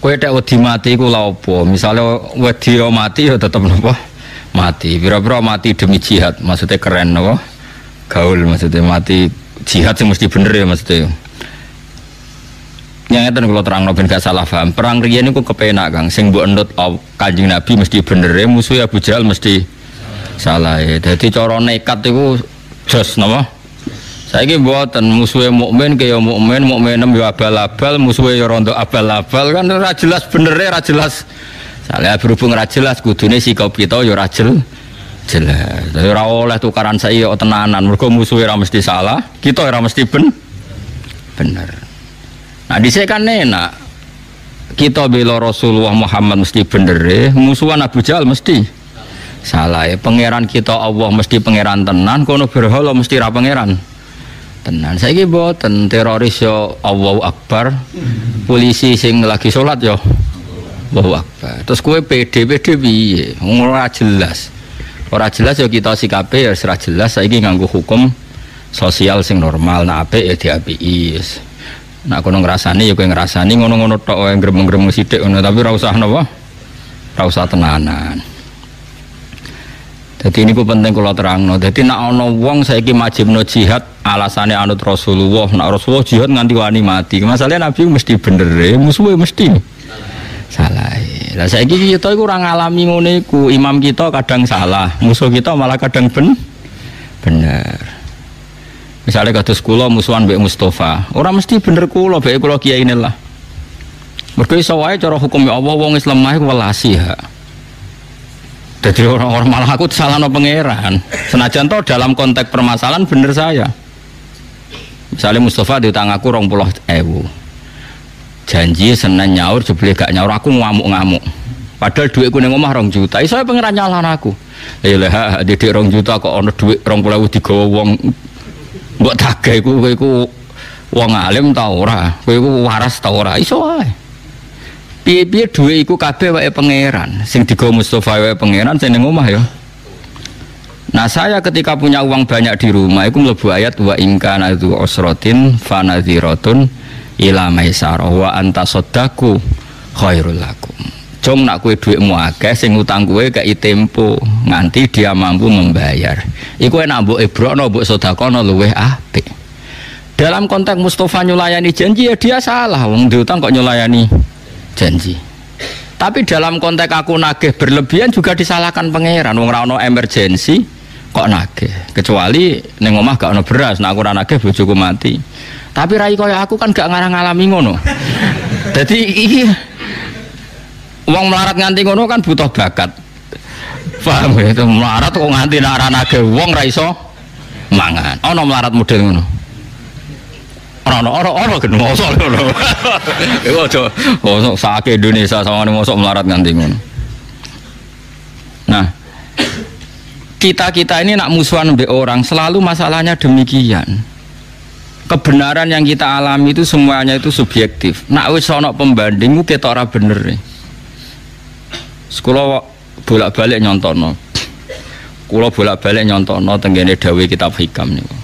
Kowe tek wedi mati iku lha apa? Misale wedi yo mati ya tetep napa? Mati. Pira-pira mati demi jihad, maksudnya keren napa? Gaul maksudnya mati jihad sing mesti bener ya maksudnya. Yang ngeten kula terangno ben gak salah paham. Perang riyen niku kepenak Kang, sing mbok endut Kanjeng Nabi mesti bener, musuh Abu Jahal mesti salah. Dadi cara nekat iku jos napa? Saiki mboten musuhe mukmin kaya mukmin, mukminem yo abal-abal, musuhe yo rondo abal-abal kan ora jelas benere, ora jelas. Salah berhubung ora jelas kudune sikap kita yo ora jelas. Dadi ora oleh tukaran saiki yo tenanan, mergo musuhe ora mesti salah, kita ora mesti bener. Nah dhisik kan enak. Kita bela Rasulullah Muhammad mesti bener, musuhan Abu Jahal mesti salah. Pangeran kita Allah mesti pangeran tenan, kono berhala mesti ra pangeran tenan. Saiki mboten teroris yo Allahu Akbar, polisi sing lagi salat yo Allahu Akbar. Terus kowe PD piye? Ora jelas. Ora jelas yo kita sikape ya ora jelas. Saiki nganggo hukum sosial sing normal, nek apik ya diapiki. Nek kono ngrasani ya kowe ngrasani ngono-ngono tok wae gremeng-gremeng sithik ngono, tapi ora usah napa? Ora usah tenanan. Jadi ini ku penting kalau terangno. Jadi nak ono wong saiki majibno jihad alasane anut Rasulullah. Nak Rasulullah jihad nganti wani mati. Masalahnya Nabi mesti bener, musuhe mesti salah. Lah saiki kita iku ora ngalami ngono iku. Imam kita kadang salah, musuh kita malah kadang bener. Misalnya kados kula musuhan mbek Mustafa, ora mesti bener kula, mbek kula kiai ini lah. Mergo iso wae cara hukum Allah wong Islam mah iku welasi ha. Jadi orang-orang malah aku salahno pangeran. Senajan toh dalam konteks permasalahan bener saya. Misalnya Mustafa diutang aku 20.000. Janji Senin nyaur jebule gak nyaur aku ngamuk-ngamuk. Padahal duitku ning omah 2 juta. Iso pangeran nyalahno aku. Ya lah didik 2 juta kok ana duit 20.000 digawa wong mbok tagih iku wong alim ta ora? Kowe iku waras ta ora? Iso wae. Piye-piye duwe iku kabeh wae pangeran. Sing digawa Mustafa wae pangeran sing ning omah ya. Nah, saya ketika punya uang banyak di rumah iku mlebu ayat wa ingkana tu usratin fanadhiratun ila maisarah wa anta saddaku khairul lakum. Jong nak kowe dhuwitmu akeh sing utang kowe kei tempo nganti dia mampu membayar. Iku enak mbok ebrokno mbok sedekahno luweh apik. Dalam konteks Mustafa nyulayani janji ya dia salah wong diutang kok nyulayani janji. Tapi dalam konteks aku nagih berlebihan juga disalahkan pangeran. Wong ora ono emergency kok nagih. Kecuali ning omah gak ono beras, nek aku ora nagih bojoku mati. Tapi rai kaya aku kan gak ngalami ngono. Dadi iki wong melarat nganti ngono kan butuh bakat. Paham ya? Itu melarat kok nganti nek ora nagih wong ra iso mangan. Ono melarat model ngono. Ora gen mosok ngono. Iku aja mosok sak Indonesia sawangane mosok melarat nganti ngono. Nah, kita ini nak musuhan mbek orang selalu masalahnya demikian. Kebenaran yang kita alami itu semuanya itu subjektif. Nak wis ana pembanding ku ketok ora bener. Sekolah bolak-balik nyontono. Kula bolak-balik nyontono tenggene dawuh kitab hikam niku.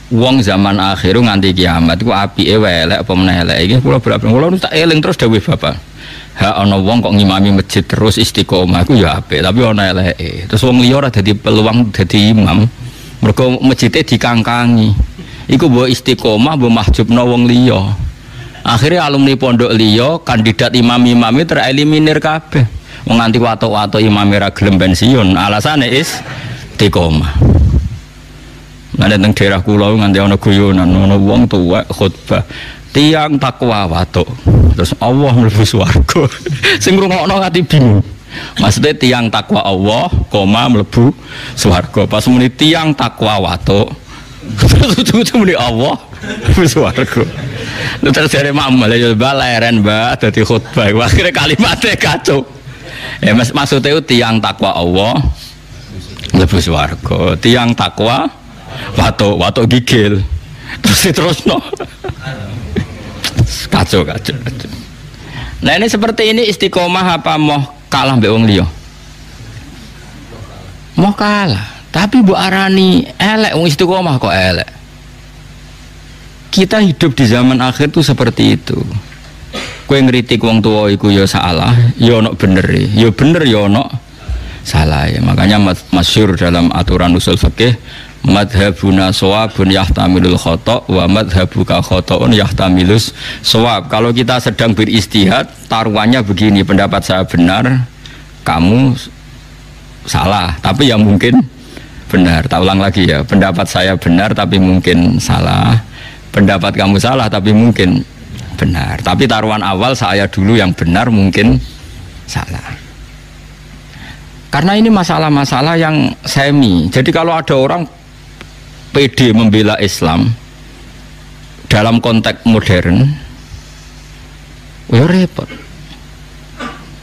Wong zaman akhir nganti kiamat ku apike wae elek apa meneh elek iki kula bolak-balik kula tak eling terus dawuh Bapak. Ha ana wong kok ngimami masjid terus istiqomah ku ya apik tapi ana eleke. Terus wong liya ora dadi peluang dadi imam. Mergo masjide dikangkangi. Iku mbok istiqomah mbok mahjubno wong liya. Akhirnya alumni pondok liya kandidat imam-imame tereliminir kabeh. Wong nganti watuk-watuk imam ra gelem pensiun alasane istiqomah. Ada teng daerah kula nganti ana guyonan ana wong tuwek khutbah tiang takwa watuk terus Allah mlebu swarga sing ngrungokno ati bingung maksudnya tiang takwa Allah koma mlebu swarga pas muni tiang takwa watuk terus muni Allah mlebu swarga terus jare mamal ya baleren Mbak dadi khutbah akhire kalimatnya kacau ya maksudnya itu tiang takwa Allah mlebu swarga tiang takwa watuk gigil terus no kacau. Nah ini seperti ini istiqomah apa mau kalah mbek wong liya? Mau kalah, tapi mbok arani elek wong istiqomah kok elek. Kita hidup di zaman akhir itu seperti itu. Kowe ngritik wong tuwa iku ya salah, ya ono bener, ya bener ya ono salah. Ya. Makanya masyhur dalam aturan usul fikih, madhabuna shawabun yahtamilul khata' wa madhabuka khata'un yahtamilus shawab. Kalau kita sedang beristihad, taruhannya begini, pendapat saya benar, kamu salah, tapi yang mungkin benar. Tak ulang lagi ya, pendapat saya benar tapi mungkin salah, pendapat kamu salah tapi mungkin benar. Tapi taruhan awal saya dulu yang benar, mungkin salah. Karena ini masalah-masalah yang semi. Jadi kalau ada orang PD membela Islam dalam konteks modern, ya repot.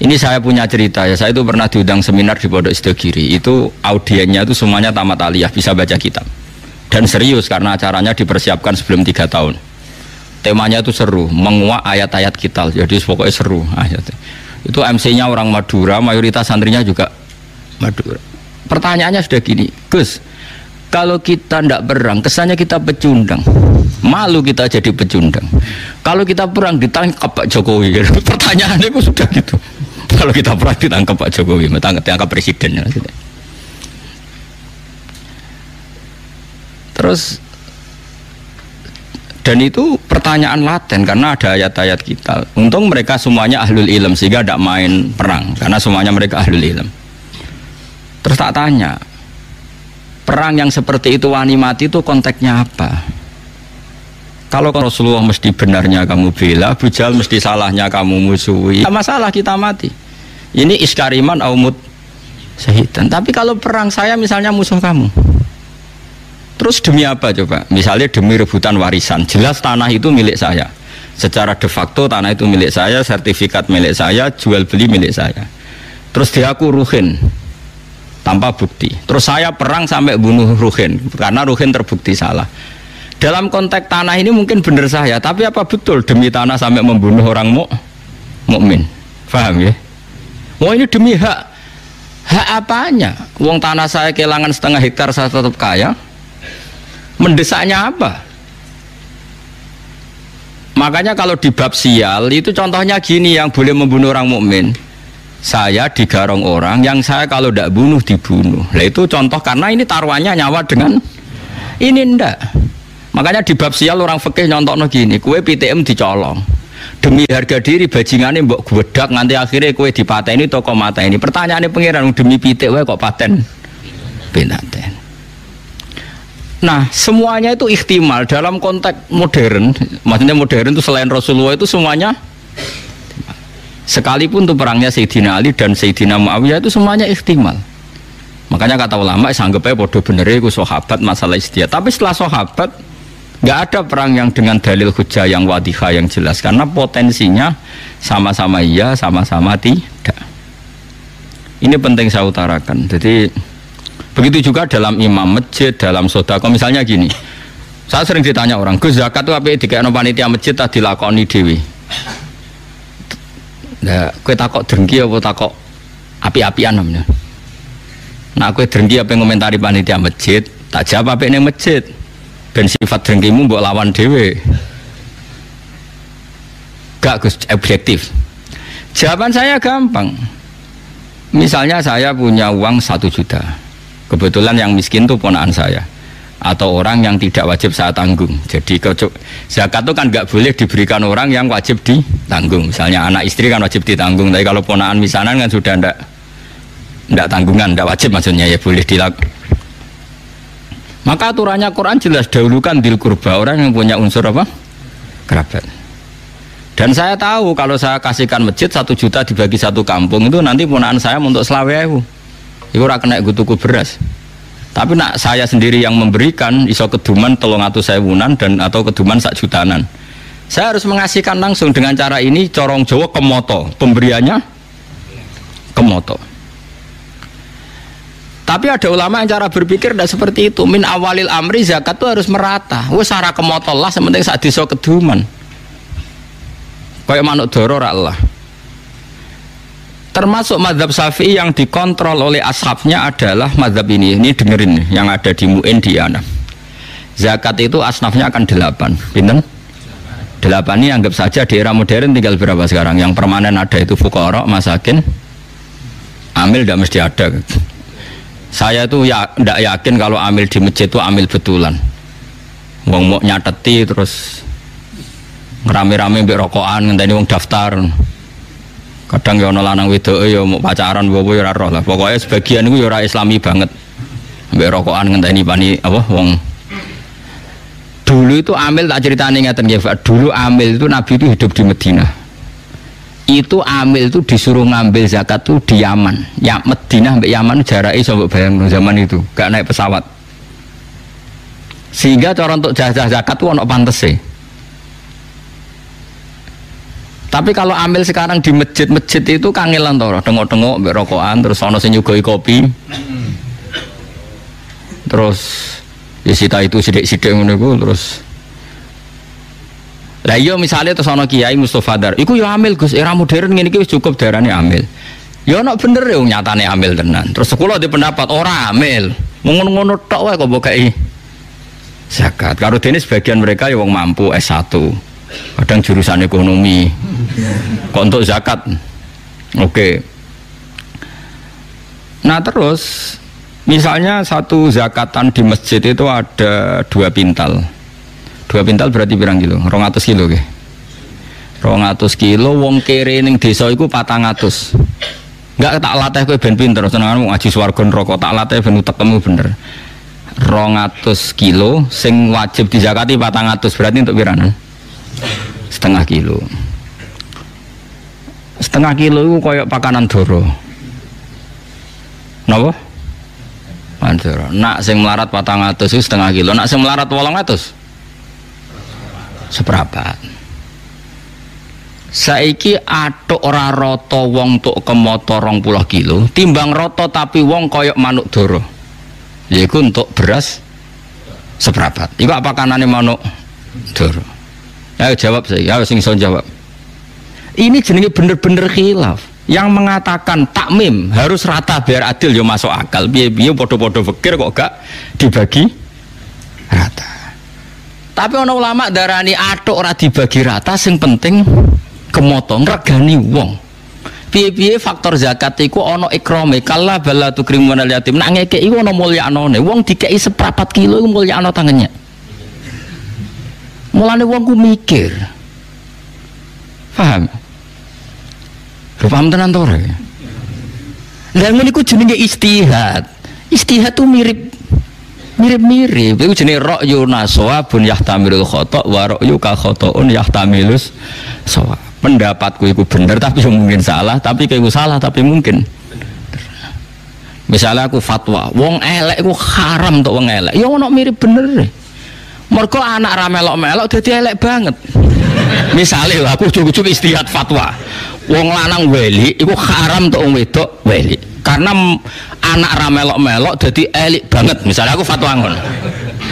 Ini saya punya cerita ya. Saya itu pernah diundang seminar di Pondok Sidogiri. Itu audiennya itu semuanya tamat aliyah, bisa baca kitab. Dan serius karena acaranya dipersiapkan sebelum 3 tahun. Temanya itu seru, menguak ayat-ayat kita. Jadi pokoknya seru ayatnya. Itu MC-nya orang Madura, mayoritas santrinya juga Madura. Pertanyaannya sudah gini, Gus, kalau kita tidak perang, kesannya kita pecundang. Malu kita jadi pecundang. Kalau kita perang ditangkap Pak Jokowi. Pertanyaannya itu sudah gitu. Kalau kita perang ditangkap Pak Jokowi, ditangkap presiden. Terus, dan itu pertanyaan laten karena ada ayat-ayat kita. Untung mereka semuanya ahlul ilm sehingga tidak main perang karena semuanya mereka ahlul ilm. Terus tak tanya, perang yang seperti itu wani mati itu konteksnya apa? Kalau Rasulullah mesti benarnya kamu bela, Abu Jahal mesti salahnya kamu musuhi. Tidak masalah kita mati. Ini iskariman aumut syahidan. Tapi kalau perang saya misalnya musuh kamu, terus demi apa coba? Misalnya demi rebutan warisan. Jelas tanah itu milik saya. Secara de facto tanah itu milik saya, sertifikat milik saya, jual beli milik saya. Terus dia aku ruhin tanpa bukti. Terus saya perang sampai bunuh ruhin karena ruhin terbukti salah. Dalam konteks tanah ini mungkin benar saya, tapi apa betul demi tanah sampai membunuh orang mukmin? Paham ya? Oh ini demi hak. Hak apanya? Uang tanah saya kehilangan setengah hektar saya tetap kaya. Mendesaknya apa? Makanya kalau di bab sial itu contohnya gini yang boleh membunuh orang mukmin. Saya digarong orang yang saya kalau tidak bunuh dibunuh. Nah itu contoh karena ini taruhannya nyawa dengan ini ndak. Makanya di bab sial orang fikih nyontokno gini, kue PTM dicolong. Demi harga diri bajingane mbok gwedak nganti akhirnya kue dipateni toko mata ini. Pertanyaannya pangeran demi pitik wae kok paten pinaten. Nah, semuanya itu ihtimal dalam konteks modern. Maksudnya modern itu selain Rasulullah itu semuanya sekalipun itu perangnya Sayyidina Ali dan Sayyidina Muawiyah itu semuanya ihtimal. Makanya kata ulama sanggepnya bodoh bener itu sahabat masalah istihad. Tapi setelah sahabat nggak ada perang yang dengan dalil hujah yang wadihah yang jelas karena potensinya sama-sama iya, sama-sama tidak. Ini penting saya utarakan. Jadi begitu juga dalam imam masjid, dalam sedekah. Misalnya gini, saya sering ditanya orang, Gus zakat itu apa? Dikasih panitia masjid tak dilakoni dewi. Nah, kue takok dengki apa takok api-apian namanya. Nah, kue dengki apa ngomentari panitia masjid, tak jawab apa ini masjid. Ben sifat dengkimu mbok lawan dewe. Gak Gus objektif. Jawaban saya gampang. Misalnya saya punya uang 1 juta. Kebetulan yang miskin itu ponakan saya atau orang yang tidak wajib saya tanggung. Jadi zakat itu kan nggak boleh diberikan orang yang wajib ditanggung. Misalnya anak istri kan wajib ditanggung, tapi kalau ponakan misanan kan sudah ndak tanggungan, ndak wajib maksudnya ya boleh dilakukan. Maka aturannya Quran jelas dahulukan dil kurba, orang yang punya unsur apa? Kerabat. Dan saya tahu kalau saya kasihkan masjid 1 juta dibagi 1 kampung itu nanti ponakan saya untuk selawewu. Itu ora kena tuku beras. Tapi nak saya sendiri yang memberikan iso keduman 300.000-an dan atau keduman 1 jutaan. Saya harus mengasihkan langsung dengan cara ini corong Jawa kemoto, pemberiannya kemoto. Tapi ada ulama yang cara berpikir tidak seperti itu. Min awalil amri zakat itu harus merata. Wes ora kemoto lah sementing sak desa keduman. Kayak manuk doro ra Allah. Termasuk mazhab Syafi'i yang dikontrol oleh ashabnya adalah mazhab ini dengerin yang ada di Mu'in di Anaf. Zakat itu asnafnya akan 8, pinten? 8 ini anggap saja di era modern tinggal berapa sekarang? Yang permanen ada itu fuqara, masakin, amil tidak mesti ada. Saya tuh tidak yakin kalau amil di masjid itu amil betulan. Wong mau nyateti terus ngerame-rame mbek rokokan ngenteni wong daftar. Kadang ya ana lanang wedoke ya mau pacaran apa ya ora roh lah. Pokoke sebagian iku ya ora islami banget. Mbek rokokan ngenteni pani apa wong. Dulu itu amil tak ceritane ngeten nggih, Pak. Dulu amil itu Nabi itu hidup di Madinah. Itu amil itu disuruh ngambil zakat tuh di Yaman. Ya Madinah mbek Yaman jarake iso mbok bayang zaman itu, gak naik pesawat. Sehingga cara untuk jajah zakat tuh ono pantese. Tapi kalau ambil sekarang di masjid-masjid itu kangelan to, tengok-tengok mbek rokokan terus ono sing nyugoi kopi. Terus ya sita itu sidik-sidik ngono iku terus. Lah iya misalnya terus ana Kiai Mustofa Dar, iku ya amil Gus, era modern ngene iki wis cukup darane amil. Ya ana bener ya nyatane amil tenan. Terus sekolah di pendapat ora amil. Ngono-ngono tok wae kok mbok kei zakat. Karo dene sebagian mereka ya wong mampu S1. Kadang jurusan ekonomi. Kok untuk zakat. Oke. Nah terus misalnya satu zakatan di masjid itu ada 2 pintal. 2 pintal berarti pirang kilo? 200 kilo ke? 200 kilo wong kere ning desa iku 400. Enggak tak latih kowe ben pinter, senengan ngaji swarga neraka tak latih ben utekmu bener. 200 kilo sing wajib dizakati 400 berarti untuk piranan? Setengah kilo. Setengah kilo itu koyok pakanan doro. Napa? Mandoro. Nak sing melarat 400 itu setengah kilo, nak sing melarat 800 seprapat. Saiki atuk ora rata wong tuk kemoto 20 kilo, timbang rata tapi wong koyok manuk doro. Yaiku untuk beras seprapat. Iku apa kanane manuk doro? Ayo jawab saya, ayo sing iso jawab. Ini jenenge bener-bener khilaf. Yang mengatakan takmim harus rata biar adil ya masuk akal. Piye-piye padha-padha fikir kok gak dibagi rata. Tapi ana ulama darani atuk ora dibagi rata, sing penting kemoto ngregani wong. Piye-piye faktor zakat iku ana ikrame, kala bala tukrimunal yatim. Nak ngekeki iku ana mulyanane. Wong dikeki seprapat kilo iku mulyakno tangannya. Mulane wong ku mikir. Paham? Paham tenan to ora? Lah ngene iku jenenge istihad. Istihad tuh mirip-mirip. Iku jenenge ra'yu nasawabun yahtamilul khata' wa ra'yu ka khata'un yahtamilus shawab. Pendapatku itu bener tapi mungkin salah, tapi kayak salah tapi mungkin. Misalnya aku fatwa, wong elek itu haram untuk wong elek. Ya ono mirip bener. Mergo anak ra melok-melok dadi elek banget. Misalnya aku cukup istihad fatwa. Wong lanang weli itu haram untuk wong wedok weli. Karena anak ra melok-melok dadi elek banget. Misalnya aku fatwa ngono.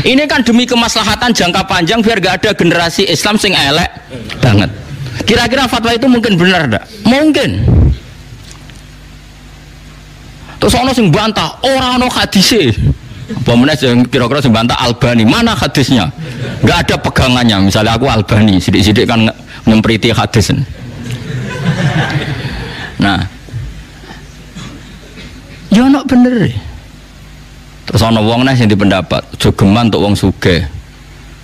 Ini kan demi kemaslahatan jangka panjang biar gak ada generasi Islam sing elek banget. Kira-kira fatwa itu mungkin benar enggak? Mungkin. Terus ono sing bantah, ora ono hadise. Apa meneh sing kira-kira sing bantah Albani, mana hadisnya? Enggak ada pegangannya. Misalnya aku Albani, sidik-sidik kan nyempriti hadis. Nah. Ya ono bener. Terus ono wong neh sing dipendapat, jogeman untuk wong sugih.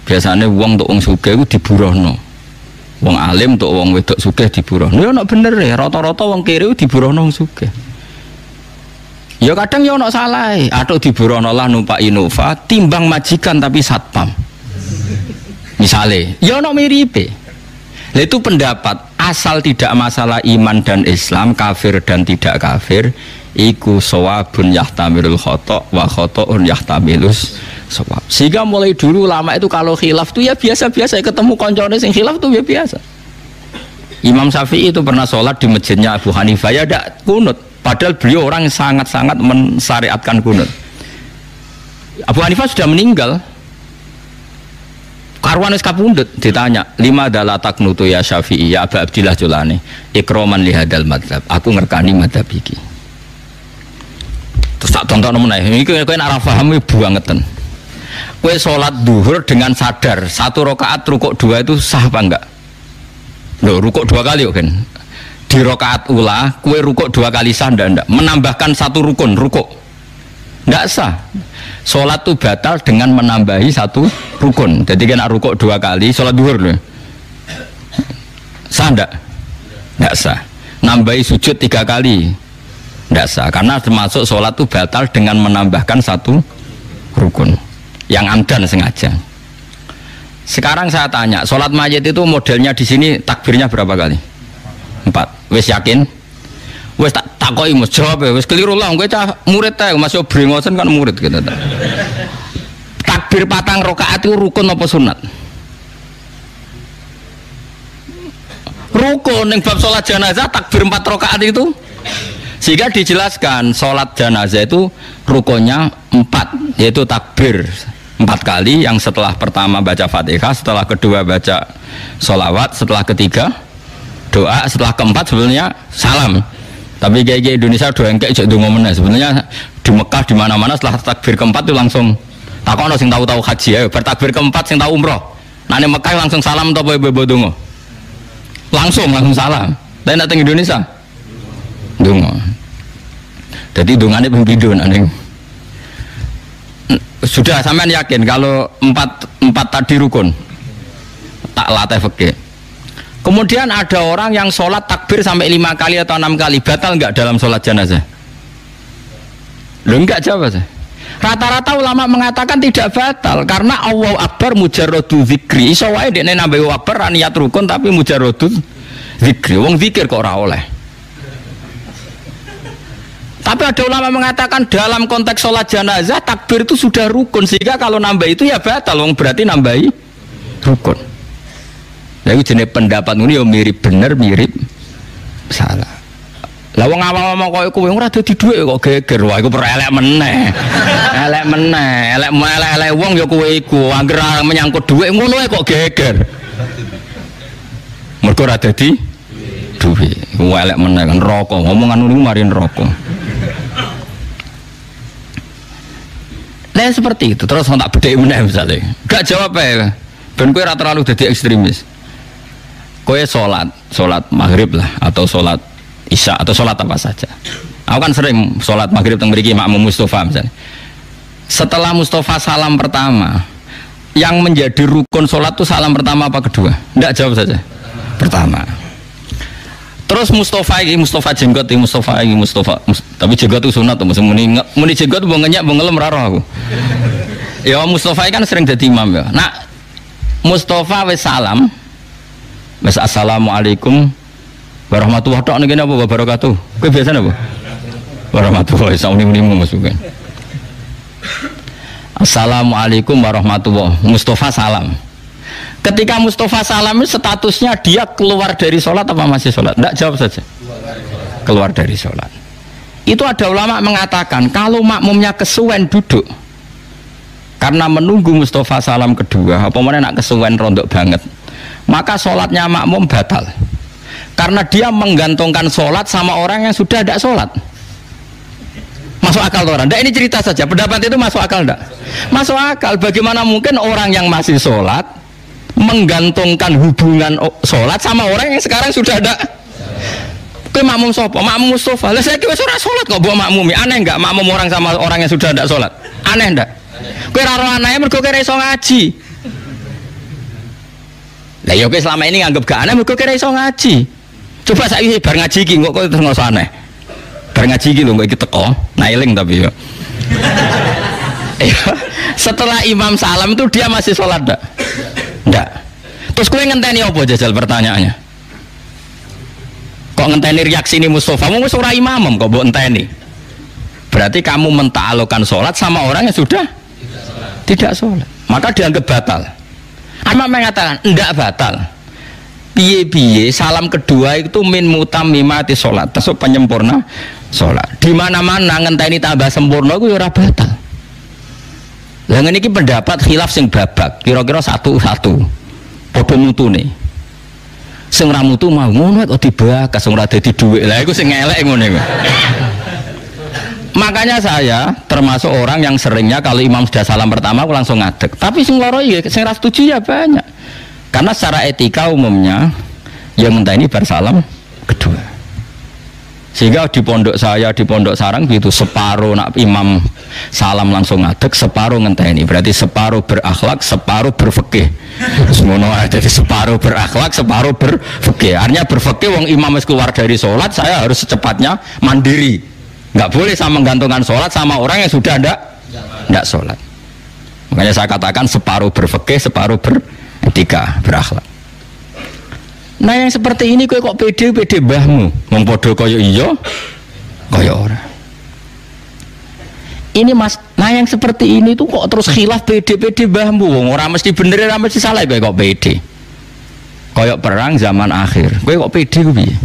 Biasane wong untuk wong sugih iku diburuhno. Wong alim untuk wong wedok sugih diburuhno. Ya ono bener ya, rata-rata wong kiri diburuhno wong sugih. Ya kadang ya ono salah, atau diburuhno lah numpak Innova timbang majikan tapi satpam. Misale, ya ono miripe. Lah itu pendapat asal tidak masalah iman dan Islam, kafir dan tidak kafir, iku shawabun yahtamilul khata' wa khata'un yahtamilus shawab. Sehingga mulai dulu lama itu kalau khilaf tuh ya biasa-biasa, ketemu koncone sing khilaf tuh ya biasa. Imam Syafi'i itu pernah sholat di masjidnya Abu Hanifah ya tidak kunut, padahal beliau orang yang sangat-sangat mensyariatkan kunut. Abu Hanifah sudah meninggal. Karwan wis kapundhut ditanya, "Lima adalah taknutu ya Syafi'i ya Abu Abdillah Julani, ikroman lihadal madhab." Aku ngerkani madhab iki. Terus tak tonton meneh. Iki kowe nek ora paham bangetan. Kowe salat duhur dengan sadar 1 rakaat rukuk 2 itu sah apa enggak? Loh, rukuk 2 kali kan. Di rakaat ula kue rukuk 2 kali sah ndak menambahkan 1 rukun rukuk ndak sah. Sholat tuh batal dengan menambahi 1 rukun. Jadi kena rukuk 2 kali sholat duhur loh, sah ndak sah. Nambahi sujud 3 kali ndak sah, karena termasuk sholat tuh batal dengan menambahkan 1 rukun yang amdan sengaja. Sekarang saya tanya, sholat mayit itu modelnya di sini takbirnya berapa kali? 4. Wes yakin? Wes tak takoki Mas jawab ya, wes keliru lah, kowe cah murid ta, masih brengosen kan murid gitu. Takbir 4 rakaat itu rukun apa sunat? Rukun. Ning bab sholat jenazah takbir 4 rakaat itu, sehingga dijelaskan sholat jenazah itu rukunnya 4, yaitu takbir 4 kali, yang setelah pertama baca Fatihah, setelah kedua baca sholawat, setelah ketiga doa, setelah keempat sebenarnya salam. Tapi kayak Indonesia doa engkek jek donga meneh. Sebenarnya di Mekah di mana-mana setelah takbir keempat itu langsung takono sing tahu-tahu haji ya, bertakbir keempat sing tahu umroh. Nah ning Mekah langsung salam to apa bebo donga? Langsung salam. Tapi nek teng Indonesia donga. Jadi dongane ping pindho ning sudah sampean yakin kalau 4 tadi rukun tak latih fikih. Kemudian ada orang yang sholat takbir sampai 5 kali atau 6 kali, batal enggak dalam sholat jenazah? Loh enggak, jawab saya. Rata-rata ulama mengatakan tidak batal karena Allahu Akbar mujarradu zikri. Iso wae dekne nambah Allahu Akbar niat rukun tapi mujarradu zikri. Wong zikir kok ora oleh. Tapi ada ulama mengatakan dalam konteks sholat jenazah takbir itu sudah rukun, sehingga kalau nambah itu ya batal, berarti nambahi rukun. Nah itu jenis pendapat ini ya mirip bener mirip salah. Lah wong awam-awam kok kowe ora dadi dhuwit kok geger, wah iku perelek meneh. Elek wong ya kowe iku anggere menyangkut dhuwit ngono kok geger. Mergo ora dadi dhuwit. Elek meneh kan neraka, ngomongan niku mari neraka. Nah seperti itu, terus tak bedheki meneh misalnya. Gak jawab ya. Ben kowe ora terlalu dadi ekstremis. Kowe sholat maghrib lah, atau sholat isya, atau sholat apa saja. Aku kan sering sholat maghrib teng mriki makmum Mustafa misalnya. Setelah Mustafa salam pertama, yang menjadi rukun sholat itu salam pertama apa kedua? Nggak, jawab saja. Pertama. Terus Mustafa jenggot, tapi jenggot itu sunat tuh, muni jenggot tuh ngenyak ngelem raro aku. Ya Mustafa kan sering jadi imam ya. Nah Mustafa wis salam, wis assalamualaikum warahmatullahi wabarakatuh. Kowe biasa napa? Warahmatullahi wabarakatuh. Assalamualaikum warahmatullahi. Mustafa salam. Ketika Mustafa salam statusnya dia keluar dari sholat apa masih sholat? Tidak, jawab saja. Keluar dari sholat. Itu ada ulama mengatakan kalau makmumnya kesuwen duduk karena menunggu Mustafa salam kedua, apa mana nak kesuwen rondok banget, maka sholatnya makmum batal. Karena dia menggantungkan sholat sama orang yang sudah tidak sholat. Masuk akal orang? Tidak, ini cerita saja. Pendapat itu masuk akal tidak? Masuk akal. Bagaimana mungkin orang yang masih sholat menggantungkan hubungan sholat sama orang yang sekarang sudah ada? Ke makmum sopo? Makmum Mustafa. Lah saya kira ora sholat kok buat makmumi. Aneh enggak makmum orang sama orang yang sudah ada sholat? Aneh enggak? Kowe ora ro aneh mergo kowe iso ngaji. Lah ya kowe selama ini nganggep gak aneh mergo kowe iso ngaji. Coba saiki bar ngaji iki kok kowe terus ngoso aneh. Bar ngaji iki lho kok iki teko, nailing tapi ya. Setelah imam salam itu dia masih sholat enggak? Enggak. Terus kowe ngenteni apa jajal pertanyaannya? Kok ngenteni reaksi ini Mustafa? Wong wis ora imam kok mbok enteni. Berarti kamu menta'allukan sholat sama orang yang sudah tidak sholat. Maka dianggap batal. Amma mengatakan enggak batal. Piye-piye salam kedua itu min mutammimati sholat, termasuk penyempurna sholat. Di mana-mana ngenteni tambah sempurna itu ora batal. Lah ngene iki pendapat khilaf sing babak, kira-kira satu-satu. Padha mutune. Sing ra mutu mau ngono kok dibakas sing ora dadi dhuwit. Lah iku sing elek ngono iku. Makanya saya termasuk orang yang seringnya kalau imam sudah salam pertama aku langsung ngadeg. Tapi sing loro iki sing ra setuju ya banyak. Karena secara etika umumnya yang ngenteni bar salam kedua. Sehingga di pondok saya, di pondok sarang gitu, separuh nak imam salam langsung ngadeg, separuh ngenteni. Berarti separuh berakhlak, separuh berfikih. Semono jadi separuh berakhlak, separuh berfikih. Artinya berfikih wong imam wis keluar dari sholat, saya harus secepatnya mandiri. Nggak boleh sama menggantungkan sholat sama orang yang sudah ndak sholat. Makanya saya katakan separuh berfikih, separuh beretika, berakhlak. Nah yang seperti ini kowe kok pede mbahmu, wong padha kaya iya, kaya ora. Ini mas, nah yang seperti ini tuh kok terus khilaf pede mbahmu, wong ora mesti bener, ora mesti salah, kowe kok pede. Kaya perang zaman akhir, kowe kok pede ku piye?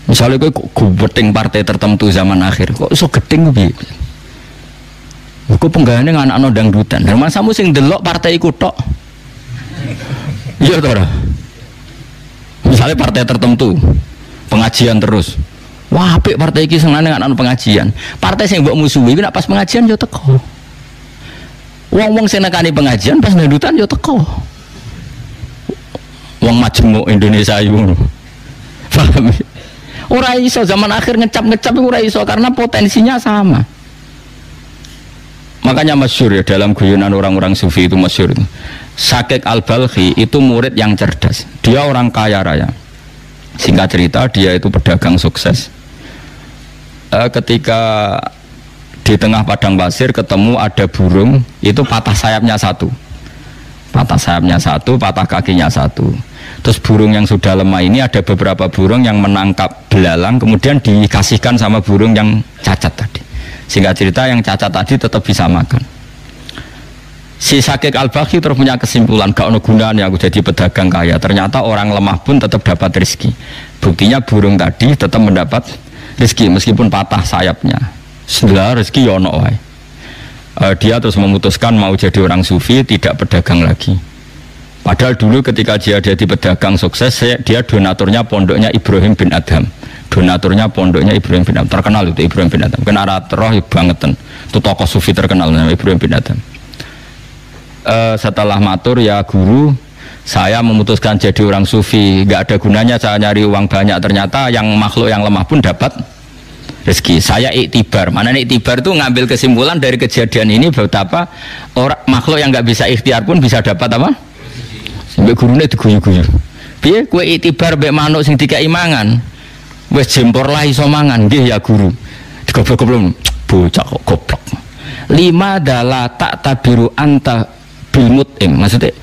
Misalnya kowe gubeting partai tertentu zaman akhir, kok iso gedeng ku piye? Kok penggane anak-anak dangdutan, dan masamu sing delok partai iku tok. Iya toh, misalnya partai tertentu pengajian terus, wah apik partai iki seneng anak pengajian, partai sing mbok musuhi nek pas pengajian yo teko, wong sing nekani pengajian pas ndutan yo teko, wong majemuk Indonesia yo, paham? Ora iso zaman akhir ngecap ora iso karena potensinya sama. Makanya masyhur ya dalam guyonan orang-orang sufi itu masyhur itu. Syakik Al-Balkhi itu murid yang cerdas. Dia orang kaya raya. Singkat cerita dia itu pedagang sukses. Ketika di tengah padang pasir ketemu ada burung, itu patah sayapnya satu. Patah sayapnya satu, patah kakinya satu. Terus burung yang sudah lemah ini ada beberapa burung yang menangkap belalang kemudian dikasihkan sama burung yang cacat tadi. Singkat cerita yang cacat tadi tetap bisa makan. Si Syakik Al-Balkhi terus punya kesimpulan, gak ada gunanya aku jadi pedagang kaya. Ternyata orang lemah pun tetap dapat rezeki. Buktinya burung tadi tetap mendapat rezeki meskipun patah sayapnya. Setelah rezeki ya ono wae. Dia terus memutuskan mau jadi orang sufi, tidak pedagang lagi. Padahal dulu ketika dia jadi pedagang sukses, dia donaturnya pondoknya Ibrahim bin Adham. Donaturnya pondoknya Ibrahim bin Adham, terkenal itu Ibrahim bin Adham. Kena roh bangetan. Itu tokoh sufi terkenal namanya Ibrahim bin Adham. Setelah matur ya guru, saya memutuskan jadi orang sufi. Gak ada gunanya saya nyari uang banyak. Ternyata yang makhluk yang lemah pun dapat rezeki. Saya iktibar. Mana iktibar itu ngambil kesimpulan dari kejadian ini betapa orang makhluk yang nggak bisa ikhtiar pun bisa dapat apa? Sampai gurunya diguyu-guyu. Piye kowe iktibar mbek manuk sing dikai mangan? Wes jempor lah iso mangan nggih ya guru. Digoblok-goblok bocah kok goblok. Lima adalah tak tabiru anta bilmutim. Maksudnya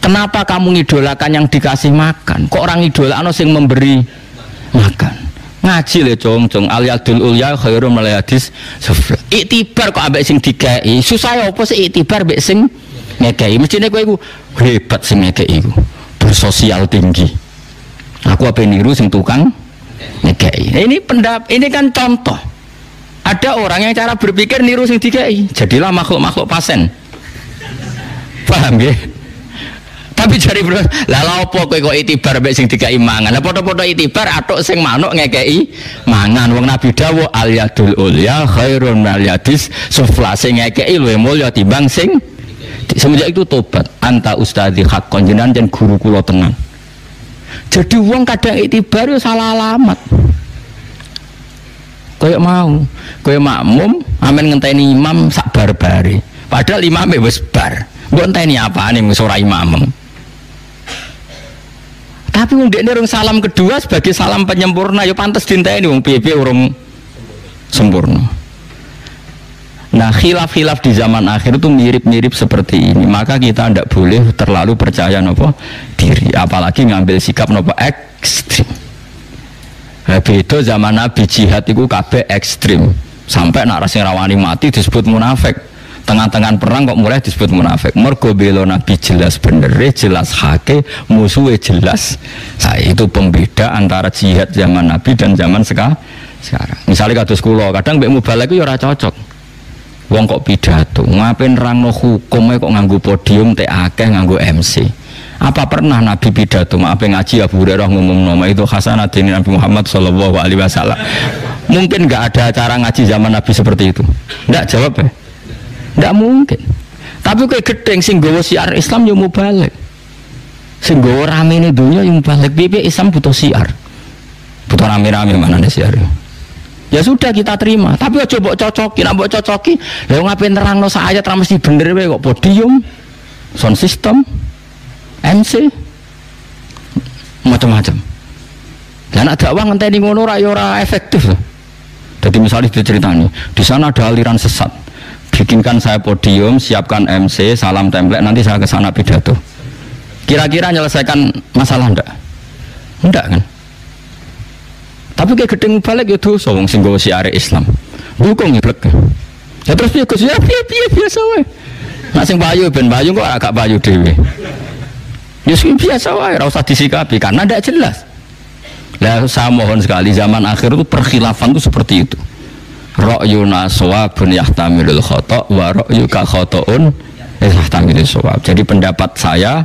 kenapa kamu ngidolakan yang dikasih makan? Kok orang idolakno sing memberi makan? Ngaji le cong al-yadul ulya khairum minal hadis sufla. Iktibar kok ambek sing dikai. Susah apa sih iktibar mbek sing ngekei? Mestine kowe iku hebat sing ngekei iku. Bersosial tinggi. Aku apa niru sing tukang ngekei. Ini kan contoh. Ada orang yang cara berpikir niru sing dikai. Jadilah makhluk-makhluk pasen. Paham ya? Tapi jari bro, lah apa kowe kok itibar mbek sing dikai mangan. Lah padha-padha itibar atuk sing manuk ngekei mangan. Wong Nabi dawuh al yadul ulya khairun minal yadis sufla. Sing ngekei luwih mulya timbang sing. Semenjak itu tobat. Anta ustadzi haqqan jenengan jan guru kula tenan. Jadi wong kadang itibar yo salah alamat. Kayak mau, kayak makmum amen ngenteni imam sak bar-bare. Padahal imame wis bar. Mbok enteni apane wis ora imam. Tapi wong dekne urung salam kedua sebagai salam penyempurna ya pantes dinteni wong piye-piye urung sempurna. Nah, khilaf-khilaf di zaman akhir itu mirip-mirip seperti ini. Maka kita tidak boleh terlalu percaya nopo diri, apalagi ngambil sikap nopo ekstrim. Beda zaman Nabi jihad itu kabeh ekstrim. Sampai nak rasing rawani mati disebut munafik. Tengah-tengah perang kok mulai disebut munafik. Mergo bela Nabi jelas bener, jelas hake, musuhnya jelas. Saya itu pembeda antara jihad zaman Nabi dan zaman sekarang. Misalnya kados kula, kadang mbek mubalek iku ya ora cocok. Wong kok pidato, ngapain nerangno hukumnya kok nganggo podium teh akeh nganggo MC. Apa pernah Nabi pidato, ngapain ngaji Abu Hurairah ngomong nama itu khasanatin Nabi Muhammad sallallahu alaihi wasallam. Mungkin nggak ada acara ngaji zaman Nabi seperti itu. Nggak jawab ya? Nggak mungkin. Tapi kayak gedeng sing nggawa syiar Islam yo mubalek. Sing nggawa ramene donya yang balik piye Islam butuh siar. Butuh rame-rame mana nih siar. Ya sudah kita terima, tapi aja mbok cocoki, nek mbok cocoki, lha wong ape nerangno sak ayat ra mesti bener wae kok podium, sound system, MC macam-macam. Dan ada dakwah ngenteni ngono ora ya ora efektif. Jadi misalnya diceritani, di sana ada aliran sesat. Bikinkan saya podium, siapkan MC, salam template, nanti saya ke sana pidato. Kira-kira menyelesaikan masalah ndak? Ndak kan? Tapi kayak gedeng balik itu wong sing nggawa siar Islam. Dukung ngeblek. Ya terus piye Gus? Ya piye biasa wae. Nek sing payu ben payu kok agak payu dhewe. Ya sing biasa wae, ora usah disikapi karena ndak jelas. Lah saya mohon sekali zaman akhir itu perkhilafan itu seperti itu. Ra'yuna shawabun yahtamilul khata' wa ra'yuka khata'un yahtamilul shawab. Jadi pendapat saya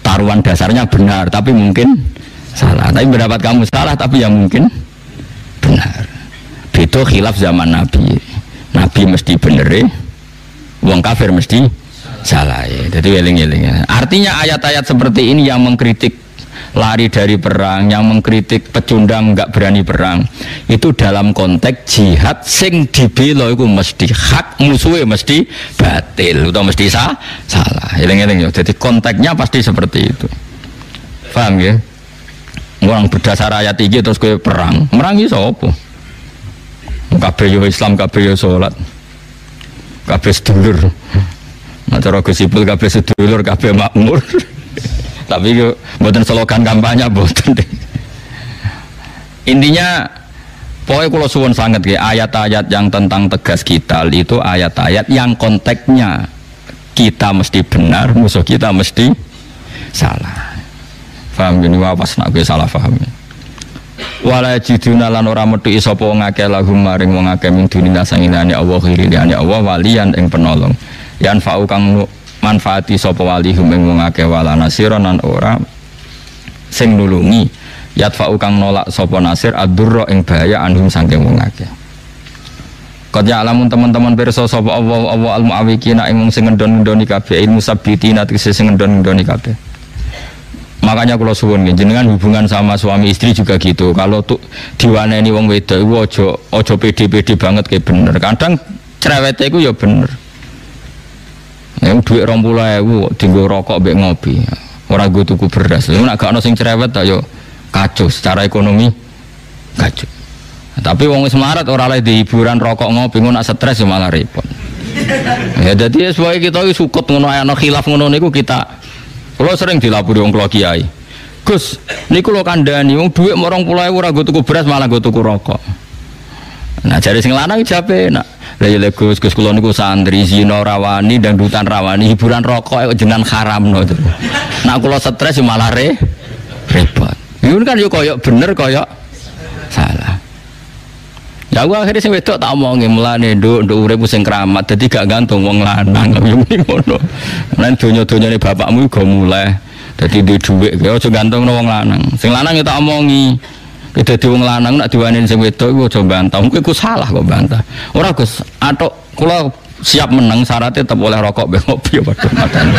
taruhan dasarnya benar tapi mungkin salah. Tapi pendapat kamu salah tapi yang mungkin benar. Itu khilaf zaman Nabi. Nabi mesti bener, wong kafir mesti salah. Jadi eling-eling. Artinya ayat-ayat seperti ini yang mengkritik lari dari perang, yang mengkritik pecundang nggak berani perang, itu dalam konteks jihad sing dibela itu mesti hak, musuhnya mesti batil atau mesti salah. Eling-eling ya. Jadi konteksnya pasti seperti itu. Paham ya? Orang berdasar ayat 3 terus gue perang, merangi sapa? Kabeh yo Islam, kabeh yo salat, kabeh sedulur. Nah cara gosipul kabeh sedulur, kabeh makmur. Tapi yo mboten slogan kampanye mboten. Intinya pokoknya kalau suwun sangat ya, ayat-ayat yang tentang tegas kita itu ayat-ayat yang konteksnya kita mesti benar, musuh kita mesti salah. Paham gini wapas nak gue salah paham. Wala jiduna lan ora metu sapa wong akeh lahum maring wong akeh min dunia sangilane Allah khiriliane Allah walian ing penolong. Yan fa'u kang manfaati sapa wali humeng wong akeh wala nasiron lan ora sing nulungi yatfa'u kang nolak sapa nasir adurra ing bahaya anhum saking wong akeh. Qad ya'lamun teman-teman pirsa sapa Allah al-mu'awwiqina ing wong sing ngendon-ngendoni kabeh ilmu sabitina tegese sing ngendon-ngendoni kabeh. Makanya kalau suwun jenengan hubungan sama suami istri juga gitu. Kalau tuh diwaneni wong wedok iku aja pede-pede banget kayak bener. Kadang cerewete iku ya bener. Yang duit 20.000 dienggo rokok mbek ngopi. Ora nggo tuku beras. Lha nek gak ono sing cerewet ta yo kacau secara ekonomi kacau. Tapi wong wis melarat ora oleh di hiburan rokok ngopi ngono stres ya malah repot. Ya dadi sebagai kita iki sukut ngono ana khilaf ngono niku kita. Kalau sering dilapuri wong kula kiai. Gus, niku lho kandhani wong dhuwit 20.000 ora nggo tuku beras malah nggo tuku rokok. Nah jare sing lanang jape nak. Lah ya Gus kula niku santri zina rawani dangdutan rawani hiburan rokok kok jenengan haramno. Nak kula stres malah repot. Iku kan yo koyo bener koyo salah. Ya aku akhirnya sing wedok tak omongi mulane nduk urip sing keramat dadi gak gantung wong lanang yo ngono. Lan donya-donyane bapakmu go mulai dadi duwe dhuwit ya aja gantungno wong lanang. Sing lanang ya tak omongi. Dadi wong lanang nek diwaneni sing wedok iku aja bantah. Mungkin iku salah kok bantah. Ora Gus, atok kula siap menang syaratnya tetep oleh rokok mbek ngopi ya padha matane.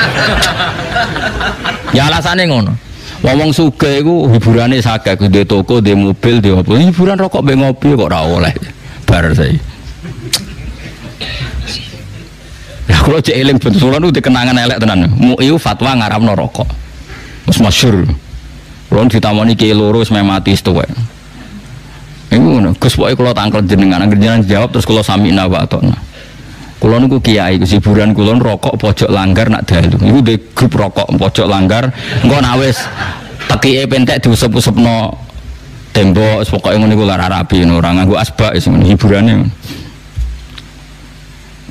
Ya alasane ngono. Wong sugih iku hiburane saged duwe toko, duwe mobil, duwe apa. Hiburan rokok mbek ngopi kok ora oleh. Bar saiki. Ya kalau cek eling betul itu dikenangan elek tenan. MUI fatwa ngaramno rokok. Wis masyhur. Kulo ditamoni ki loro wis mati tuwek. Iku ngono, Gus pokoke kula tangkel jenengan, jenengan jawab terus kula samina wa atona. Kula niku kiai, hiburan kula rokok pojok langgar nak dalu. Iku de grup rokok pojok langgar, engko nek wis tekike pentek diusep-usepno tembok, pokoke ngono iku lara rapi ora nganggo asbak wis hiburane.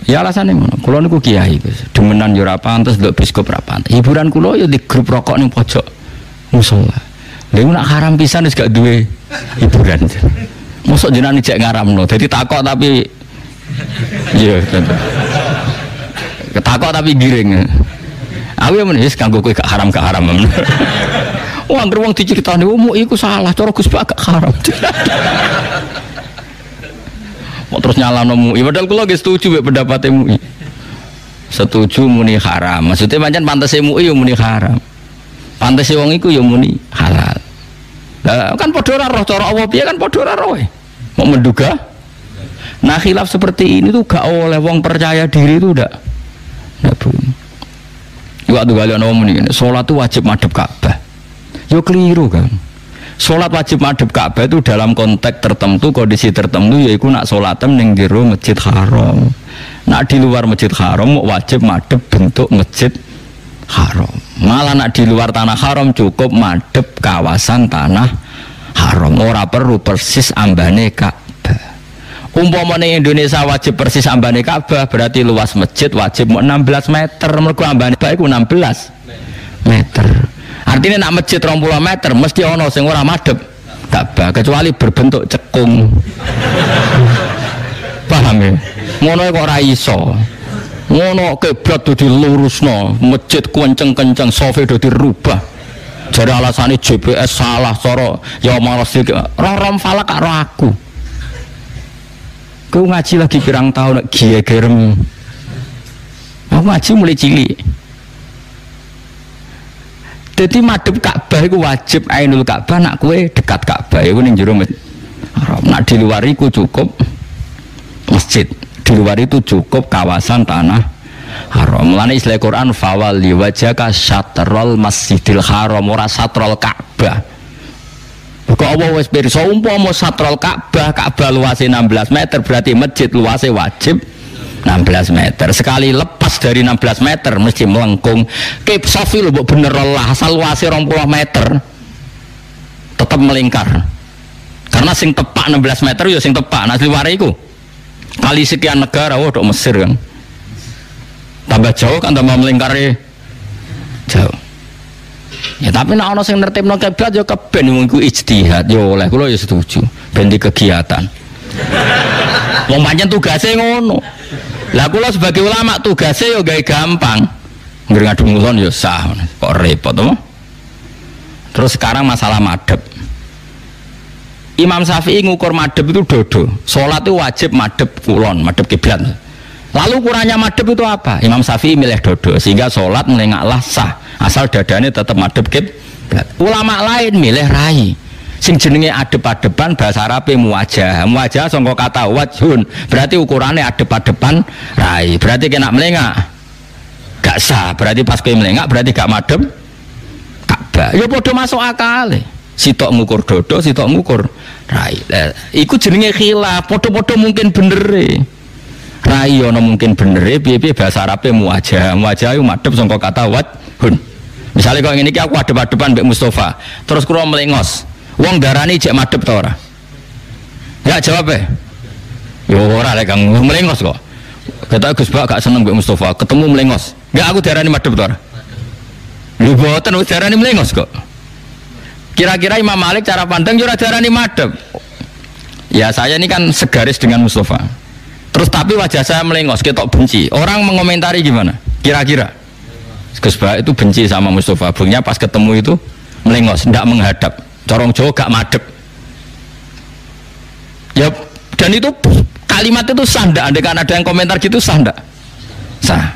Ya alasane ngono. Kula niku kiai, Gus. Demenan yo ora pantes, nduk biskop ora pantes. Hiburan kula yo di grup rokok ning pojok musala. Lha nek haram pisan wis gak duwe hiburan. Mosok jenengan ijek ngaramno. Dadi takok tapi iya, ketakok tapi giring. Aku ya menis kanggo kowe gak haram. Wah, anggere wong diceritani umuk iku salah, cara Gus Pak gak haram. Mau terus nyalano MUI, padahal kula nggih setuju mek pendapate MUI. Setuju muni haram. Maksudnya pancen pantese MUI yo muni haram. Pantes wong iku ya muni halal. Lah kan padha ora roh cara Allah piye kan padha ora roh. Mau menduga. Nah khilaf seperti ini tuh gak oleh wong percaya diri itu ndak boleh. Waktu kalian ngomong ini, sholat itu wajib madhep Ka'bah. Yo keliru kan. Sholat wajib madhep Ka'bah itu dalam konteks tertentu, kondisi tertentu, yaitu nak sholatem ning jero Masjid Haram. Nak di luar Masjid Haram wajib madhep bentuk Masjid Haram. Malah nak di luar tanah haram cukup madhep kawasan tanah haram. Ora perlu persis ambane Ka'bah. Umpamane Indonesia wajib persis ambane Ka'bah, berarti luas masjid wajib 16 meter. Mergo ambane Ka'bah iku 16 meter. Artinya nak masjid 20 meter mesti ono sing ora madhep Ka'bah kecuali berbentuk cekung. Paham ya? Ngono kok ora iso. Ngono kiblat do dilurusno, masjid kenceng-kenceng, sofe do dirubah. Jare alasane GPS salah cara ya males iki. Rom falak karo aku. Kau ngaji lagi pirang tahun gigerem. Aku ngaji mulai cilik. Jadi madhep Ka'bah itu wajib ainul Ka'bah, nak kue dekat Ka'bah itu ning jero haram. Nak di luar itu cukup masjid. Di luar itu cukup kawasan tanah haram. Mulane istilah Quran fawalli wajhaka syatrul masjidil haram, ora satrul Ka'bah. Kok Allah wis pirsa umpama satrul Ka'bah, Ka'bah luasnya 16 meter berarti masjid luasnya wajib 16 meter. Sekali lepas dari 16 meter mesti melengkung. Kip sofi lho mbok bener lah, asal luasnya 20 meter tetap melingkar. Karena sing tepak 16 meter ya sing tepak. Nah liware iku kali sekian negara, dok Mesir kan. Tambah jauh kan tambah melingkar jauh. Ya tapi nek ana sing nertibno kiblat ya keben wong iku ijtihad ya oleh kula ya setuju ben di kegiatan. Wong pancen tugase ngono. Lah kula sebagai ulama tugase ya gawe gampang. Ngger ngadu ngulon ya sah kok repot to. Terus sekarang masalah madhep. Imam Syafi'i ngukur madhep itu dodo. Salat itu wajib madhep kulon, madhep kiblat. Lalu ukurannya madhep itu apa? Imam Syafi'i milih dodo sehingga salat melengaklah sah asal dadane tetap madhep kiblat. Ulama lain milih rai. Sing jenenge adep-adepan bahasa Arabe muwajah. Muwajah sangka kata wajhun. Berarti ukurannya adep-adepan rai. Berarti kena melengak gak sah. Berarti pas kowe melengak berarti gak madhep Ka'bah. Ya padha masuk akal. Sitok ngukur dodo, sitok ngukur rai. Iku jenenge khilaf. Padha-padha mungkin bener. Rai ono mungkin bener, piye-piye bahasa Arabe muwajah. Muwajah itu madhep sangka kata wajhun. Misalnya kalau ngene iki aku adep-adepan mbek Mustafa, terus kula melengos. Wong darani jek madhep ta ora? Ya jawab e. Yo ora lek Kang melengos kok. Kata Gus Bak gak seneng mbek Mustafa, ketemu melengos. Enggak aku darani madhep ta ora? Lho boten wis darani melengos kok. Kira-kira Imam Malik cara pandang yo ora darani madhep. Ya saya ini kan segaris dengan Mustafa. Terus tapi wajah saya melengos, ketok benci. Orang mengomentari gimana? Kira-kira Gus Bak itu benci sama Mustafa. Bungnya pas ketemu itu melengos, tidak menghadap. Corong Jawa gak madep. Ya dan itu kalimat itu sah ndak? Andai kan ada yang komentar gitu sah ndak? Sah.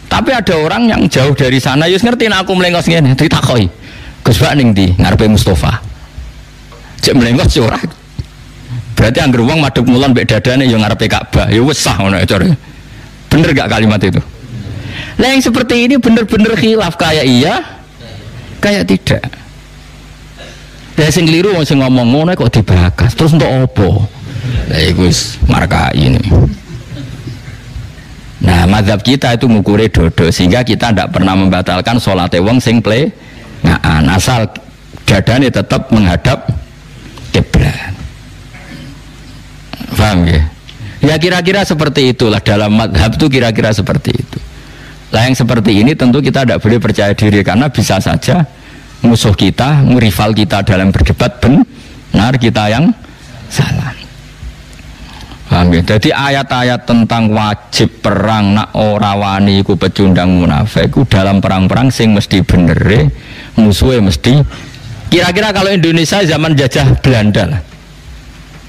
Tapi ada orang yang jauh dari sana, yus ngerti nak aku melengos ngene, ditakoi. Gus Bak ning ndi? Ngarepe Mustafa. Cek melengos yo ora. Berarti angger wong madhep ngulon mbek dadane yo ngarepe Ka'bah. Ya wis sah ngono cara. Bener gak kalimat itu? Nah yang seperti ini bener-bener khilaf, kayak iya, kayak tidak. Ya sing keliru wong sing ngomong ngono kok dibakas. Terus untuk opo? Lah iku wis markai ini. Nah, mazhab kita itu ngukure dodo sehingga kita tidak pernah membatalkan salate wong sing plengaan asal dadane tetap menghadap kiblat. Paham ya? Ya kira-kira seperti itulah dalam mazhab itu kira-kira seperti itu. Lah yang seperti ini tentu kita tidak boleh percaya diri karena bisa saja musuh kita, rival kita dalam berdebat benar, kita yang salah. Paham ya? Jadi ayat-ayat tentang wajib perang nak ora wani iku pecundang munafik iku dalam perang-perang sing mesti bener, musuhnya mesti. Kira-kira kalau Indonesia zaman jajah Belanda lah.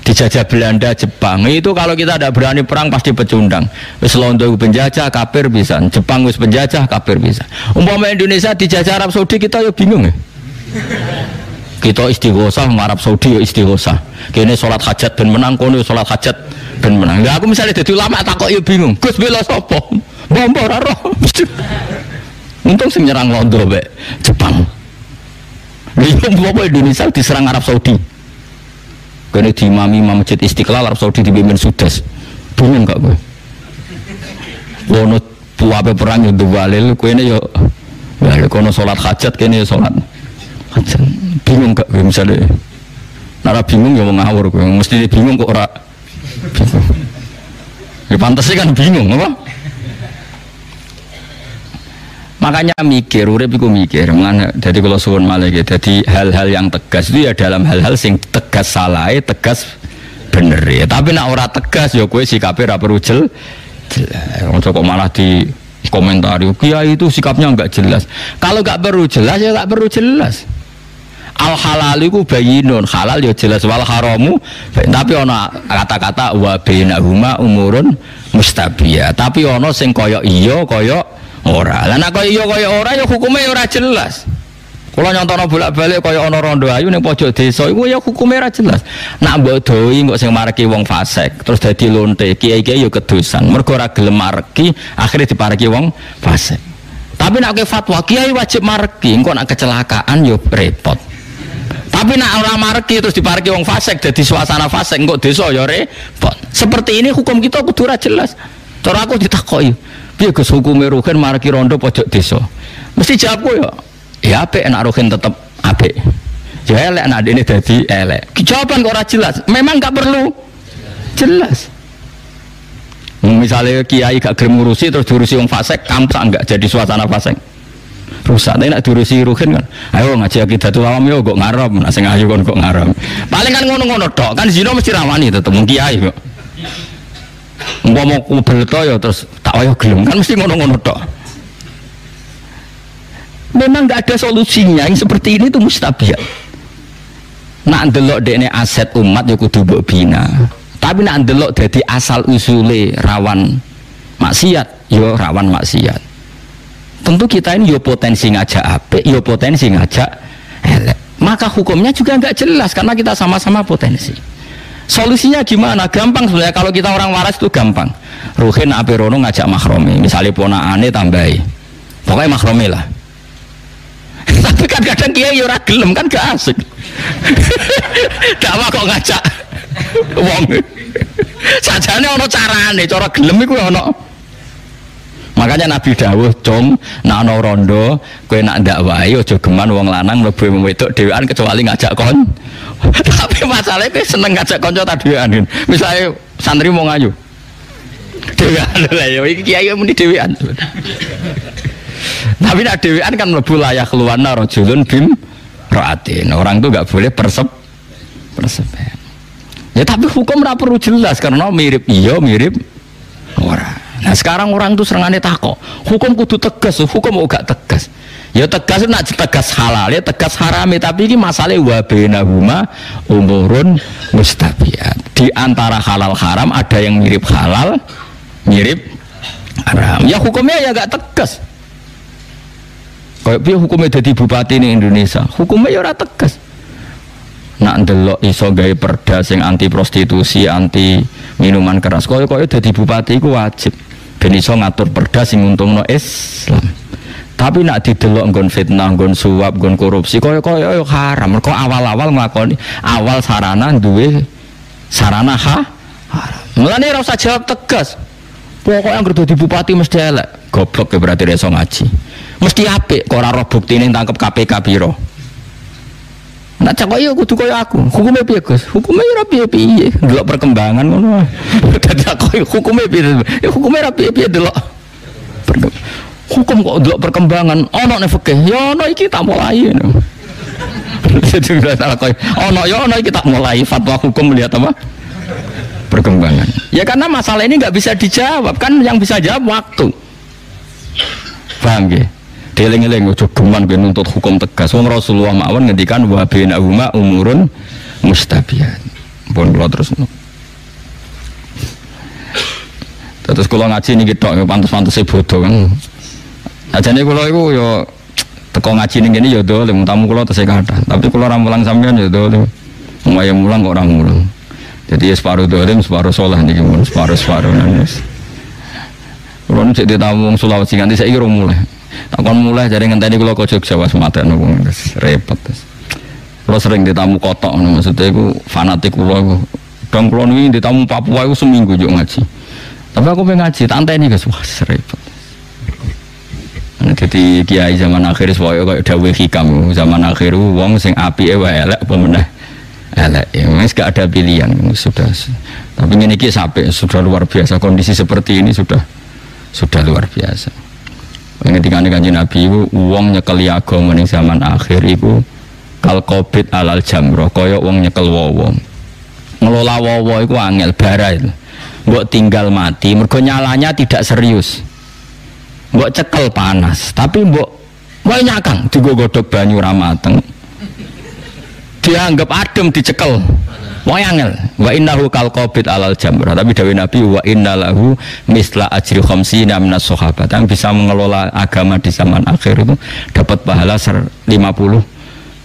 dijajah Belanda, Jepang. Itu kalau kita tidak berani perang pasti pecundang. Wis Londo penjajah, kafir bisa. Jepang wis penjajah, kafir bisa. Umpama Indonesia dijajah Arab Saudi, kita ya bingung ya. Kita istighosah Arab Saudi ya istighosah. Kene salat hajat ben menang, kono salat hajat ben menang. Lah aku misalnya dadi ulama takok ya bingung. Gus bela sapa? Mbok ora roh. Untung sing nyerang Londo mek Jepang. Lha umpama Indonesia diserang Arab Saudi. Kene diimami Masjid Istiqlal Arab Saudi dipimpin Sudas. Bingung gak kowe? Wono puape perang yo duwalil, kowe ne yo ya kono salat hajat kene salat hajat. Bingung gak kowe misale? Nek bingung ya ngawur kowe, mesti bingung kok ora bingung. Ya pantes kan bingung apa? Makanya mikir, urip iku mikir. Jadi kalau suwun malih jadi hal-hal yang tegas itu ya dalam hal-hal sing tegas salah, tegas bener ya. Tapi nak ora tegas ya kowe sikape ra perlu jelas. Kok malah di komentari kiai itu sikapnya enggak jelas. Kalau enggak perlu jelas ya enggak perlu jelas. Al halal iku bayinun, halal ya jelas, wal haramu tapi ana kata-kata wa bainahuma umurun mustabiyah. Tapi ana sing kaya iya kaya ora. Lah nek kaya kaya ora ya hukume ora jelas. Kula nyontono bolak-balik kaya ana rondo ayu ning pojok desa iku ya hukume ora jelas. Nak mbok doi kok sing mareki wong fasik terus dadi lonte, kiai-kiai ya kedosan. Mergo ora gelem mareki akhire dipareki wong fasik. Tapi nek fatwa kiai wajib mareki, engko nek kecelakaan ya repot. Tapi nak ora mareki terus dipareki wong fasik dadi suasana fasik engko desa ya repot. Seperti ini hukum kita kudu ora jelas. Cara aku ditakoki piye Gus hukume ruhin mareki rondo pojok desa? Mesti jawabku ya apik nek ruhin tetep apik. Ya elek nek dene dadi elek. Jawaban kok ora jelas. Memang enggak perlu jelas. Misalnya kiai gak gelem ngurusi terus diurusi wong fasik, kampak enggak jadi suasana fasik. Rusak. Nek diurusi ruhin kan. Ayo ngaji akidatul awam yo kok ngaram, nek sing ayu kon kok ngaram. Paling kan ngono-ngono tok. Kan zina mesti rawani tetep wong kiai kok. Umpama kubel to ya terus tak wayo gelem kan mesti ngono-ngono tok. Memang enggak ada solusinya yang seperti ini tuh mustabiyat. Nak ndelok dekne aset umat ya kudu mbok bina. Tapi nak ndelok dadi asal usule rawan maksiat ya rawan maksiat. Tentu kita ini ya potensi ngajak apik, ya potensi ngajak elek. Maka hukumnya juga enggak jelas karena kita sama-sama potensi. Solusinya gimana? Gampang sebenarnya kalau kita orang waras itu gampang. Ruhin ape rono ngajak mahrome, misalnya ponakane tambahi. Pokoknya mahrome lah. Tapi kan kadang kiai ora gelem kan gak asik. Dakwah kok ngajak wong. Sajane ana carane, cara gelem iku ana. Makanya Nabi dawuh, "Cung, nek ana rondo, kowe nak ndakwahi aja geman wong lanang mlebu wedok dhewean kecuali ngajak kon." Tapi masalahnya kowe seneng ngajak kanca ta dhewean. Misale santri mau ngayu. Dhewean lha ya iki kiai muni dhewean. Tapi nak dhewean kan mlebu layak keluarna rajulun bim raatin. Orang itu enggak boleh persepen. Ya tapi hukum ora perlu jelas karena mirip iya mirip ora. Nah sekarang orang itu serangane takok, hukum kudu tegas, hukum kok gak tegas. Ya tegas nak tegas halal, ya tegas haram, tapi ini masalah wa bainahuma umurun mustabiyat. Di antara halal haram ada yang mirip halal, mirip haram. Ya hukumnya ya gak tegas. Kayak piye hukumnya jadi bupati di Indonesia, hukumnya ya ora tegas. Nak ndelok iso gawe perda sing anti prostitusi, anti minuman keras. Kaya dadi bupati iku wajib ben iso ngatur perda sing untungno Islam. Tapi nak didelok nggon fitnah, nggon suap, nggon korupsi kaya haram. Mergo awal-awal nglakoni awal sarana duwe sarana haram. Mulane ora usah jawab tegas. Pokoknya anggere dadi bupati mesti elek. Goblok ya berarti iso ngaji. Mesti apik kok ora roh buktine tangkep KPK piro. Nak cak koyo kudu koyo aku. Hukume piye, Gus? Hukume ora piye-piye, delok perkembangan ngono. Dadi aku hukume piye? Ya hukume ora piye-piye delok. Hukum kok delok perkembangan. Ono nek fikih, ya ono iki tak mulai. Jadi ora koyo ono ya ono iki tak mulai fatwa hukum melihat apa? Perkembangan. Ya karena masalah ini enggak bisa dijawab, kan yang bisa jawab waktu. Paham nggih? Dieling-eling ojo geman ben nuntut hukum tegas. Wong Rasulullah mawon ngendikan wa bainahuma umurun mustabiyat. pun kula terus. Terus kula ngaji niki tok pantes-pantese bodoh kan. Ajane kula iku ya teko ngaji ning kene ya dolim tamu kula tesih kathah. Tapi kula ora mulang sampean ya dolim. Wong mulang kok ora mulang. Jadi ya separuh dolim, separuh saleh niki mun separuh nangis. Kula nek ditamu wong Sulawesi nganti saiki ora mulai. Takon mulai jare ngenteni kula ke Jogja wis mateni wong repot. Kula sering ditamu kotok maksudnya iku fanatik kula iku. Dong kula niki ditamu Papua iku seminggu yo ngaji. Tapi aku pengen ngaji, tak anteni guys, wah repot. Jadi kiai zaman akhir semuanya kayak dawe hikam zaman akhir wong sing apike wae elek apa meneh elek wis gak ada pilihan sudah. Tapi ini sampai sudah luar biasa, kondisi seperti ini sudah luar biasa. Ketika Kanjeng Nabi itu wong nyekeli agama ning zaman akhir iku kal qabid alal jamro kaya wong nyekel wong. Ngelola wong iku angel bara itu. Mbok tinggal mati mergo nyalanya tidak serius. Mbok cekel panas, tapi mbok wae nyakang digodhog banyu ra mateng. Dianggap adem dicekel. Wae angel. Wa innahu kal qabid alal jamrah. Tapi dawuh Nabi wa innalahu misla ajri khamsina minas sahabat. Yang bisa mengelola agama di zaman akhir itu dapat pahala 50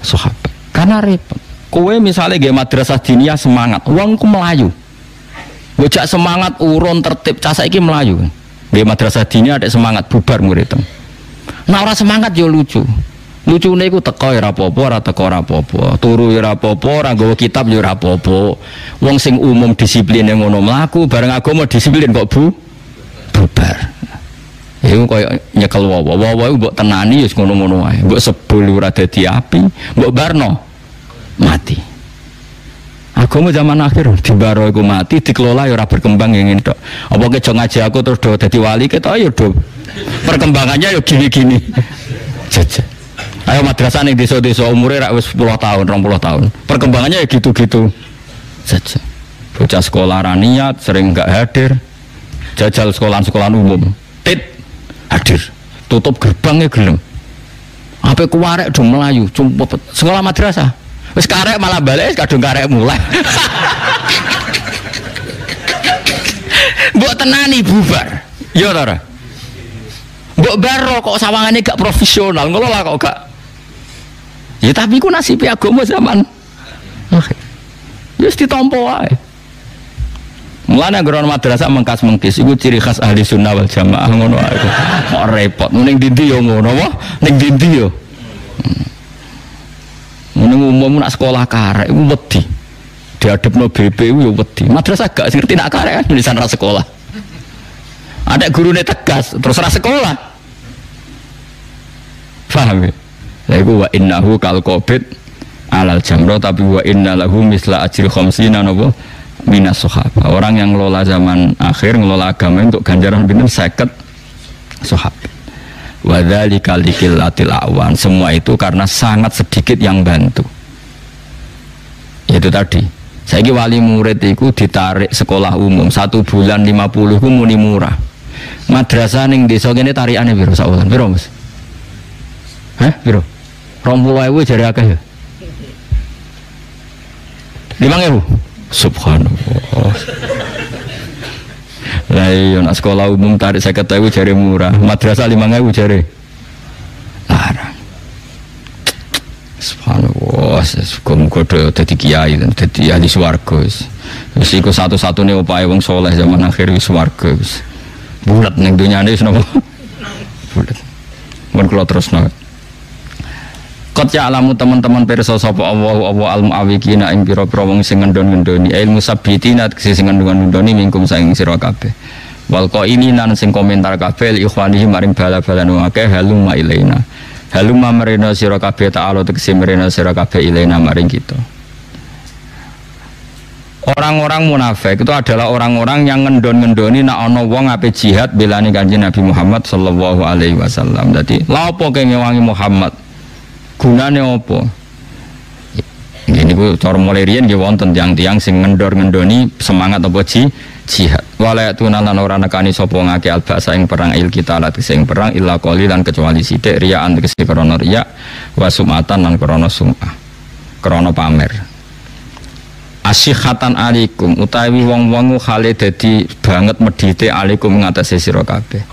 sahabat. Karena repot. Kowe misalnya nggih madrasah diniyah semangat, wongku melayu. Bocah semangat urun tertib cah saiki melayu. Nggih madrasah diniyah ada semangat bubar murid. Nah ora semangat yo lucu. Lucune iku teko ya ora apa-apa, ora teko ora apa-apa. Turu ya ora apa-apa, ora nggawa kitab ya ora apa-apa. Wong sing umum disipline ngono mlaku, bareng agama disiplin kok bubar. Iku koyo nyekel wawa. Wawa iku mbok tenani ya ngono-ngono wae. Mbok sebul ora dadi api, mbok barno mati. Agama zaman akhir dibaro iku mati, dikelola ya ora berkembang ngene tok. Apa kejo ngaji aku terus do dadi wali ketok ya do. Perkembangannya ya gini-gini. Jajah. Ayo madrasah ning desa-desa umure rak wis 10 tahun, 20 tahun. Perkembangannya ya gitu-gitu saja. Bocah sekolah ra niat, sering enggak hadir. Jajal sekolahan umum. Hadir. Tutup gerbangnya gelem. Ape kuwarek do melayu, cumpet. Sekolah madrasah. Wis karek malah balik kadung karek mulai. Mbok tenani bubar. Ya ta ora? Mbok baro kok sawangane gak profesional, ngelola kok gak. Ya tapi ku nasib agama zaman akhir. Ya ditampa wae. Mulane nggon madrasah mengkas-mengkis iku ciri khas ahli sunnah wal jamaah ngono ae. Kok repot. Ning ndi yo ngono apa? Ning ndi yo. Ning umum nak sekolah karek iku wedi. Diadepno BP iku yo wedi. Madrasah gak ngerti nak karek kan tulisan ra sekolah. Ada gurune tegas terus ra sekolah. Paham ya? Lha iku wa innahu kal qabid alal jamro tapi wa innalahu misla ajri khamsina napa minas sahabat. Orang yang ngelola zaman akhir ngelola agama untuk ganjaran pinten 50 sahabat. Wa dzalika liqillatil awan. Semua itu karena sangat sedikit yang bantu. Itu tadi. Saiki wali murid iku ditarik sekolah umum 1 bulan 50 ku muni murah. Madrasah ning desa kene tarikane piro sak wulan? Piro, Mas? Hah? Piro? 20.000 jare akeh ya? 5.000. Subhanallah. Lah iya nak sekolah umum tarik 50.000 jare murah, madrasah 5.000 jare larang. Subhanallah, muga-muga dadi kiai dan dadi ahli swarga wis. Wis iku satu-satunya upahe wong saleh zaman akhir wis swarga wis. Bulat ning dunyane wis napa? Bulat. Mun kula terusno. Qad ya'lamu teman-teman pirsa sapa Allah al-mu'awwiqina ing pira-pira wong sing ngendon-ngendoni ilmu sabbitina sing ngendon-ngendoni mingkum saing sira kabeh. Wal qailina sing komentar kabeh ikhwanihi maring bala-balan akeh halumma ilaina. Halumma marina sira kabeh ta'ala tegese marina sira kabeh ilaina maring kita. Orang-orang munafik itu adalah orang-orang yang ngendon-ngendoni nek ana wong ape jihad belani Kanjeng Nabi Muhammad sallallahu alaihi wasallam. Dadi lha apa kene wangi Muhammad? Gunane apa? Ini ku cara mulai riyen nggih wonten tiyang-tiyang sing ngendor-ngendoni semangat apa jihad. Wala tunalan ora nekani sapa ngake albasa ing perang il kita lat sing perang illa qalilan kecuali sithik riyaan tegese krana riya wa sumatan lan krana sum'ah. Krana pamer. Asyihatan alaikum utawi wong-wong khale dadi banget medhite alaikum ngatasi sira kabeh.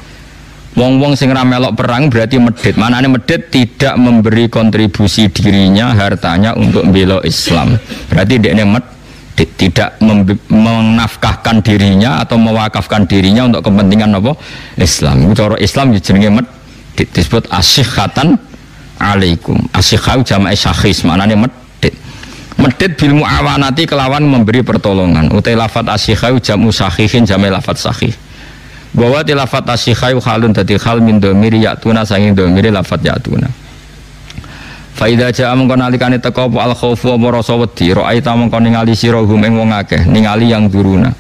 Wong-wong sing ra melok perang berarti medhit. Manane medhit tidak memberi kontribusi dirinya, hartanya untuk membela Islam. Berarti dekne medhit tidak menafkahkan dirinya atau mewakafkan dirinya untuk kepentingan apa? Islam. Cara Islam jenenge medhit disebut asyihatan alaikum. Asyihau jama'i syakhis manane medhit bil muawanati kelawan memberi pertolongan. Utai lafat asyihau jamu sakhihin jama'i lafat sakhih. Bahwa tilafat asyihau halun dadi hal min dhamiri ya'tuna sanging dhamiri lafat ya'tuna. Fa idza ja'a mongko nalikane teka apa al khaufu apa rasa wedi ra'aita mongko ningali sira hum ing wong akeh ningali yang duruna.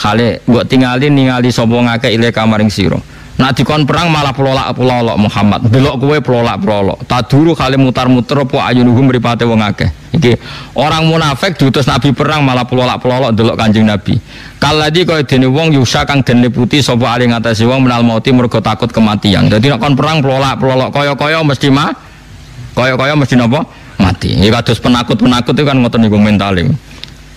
Hale mbok tingali ningali sapa wong akeh ile kamaring sira. Nak dikon perang malah pelolak-pelolok Muhammad. Delok kowe pelolak-pelolok. Taduru kali mutar-muter apa ayunuhum mripate wong akeh. Iki orang munafik diutus Nabi perang malah pelolak-pelolok delok Kanjeng Nabi. Kaladi kaya dene wong yusa kang den liputi sapa ali ngatasi wong menal mauti mergo takut kematian. Dadi nek kon perang pelolak-pelolok kaya-kaya mesti kaya-kaya mesti napa? Mati. Iki kados penakut-penakut itu kan ngoten niku mentale.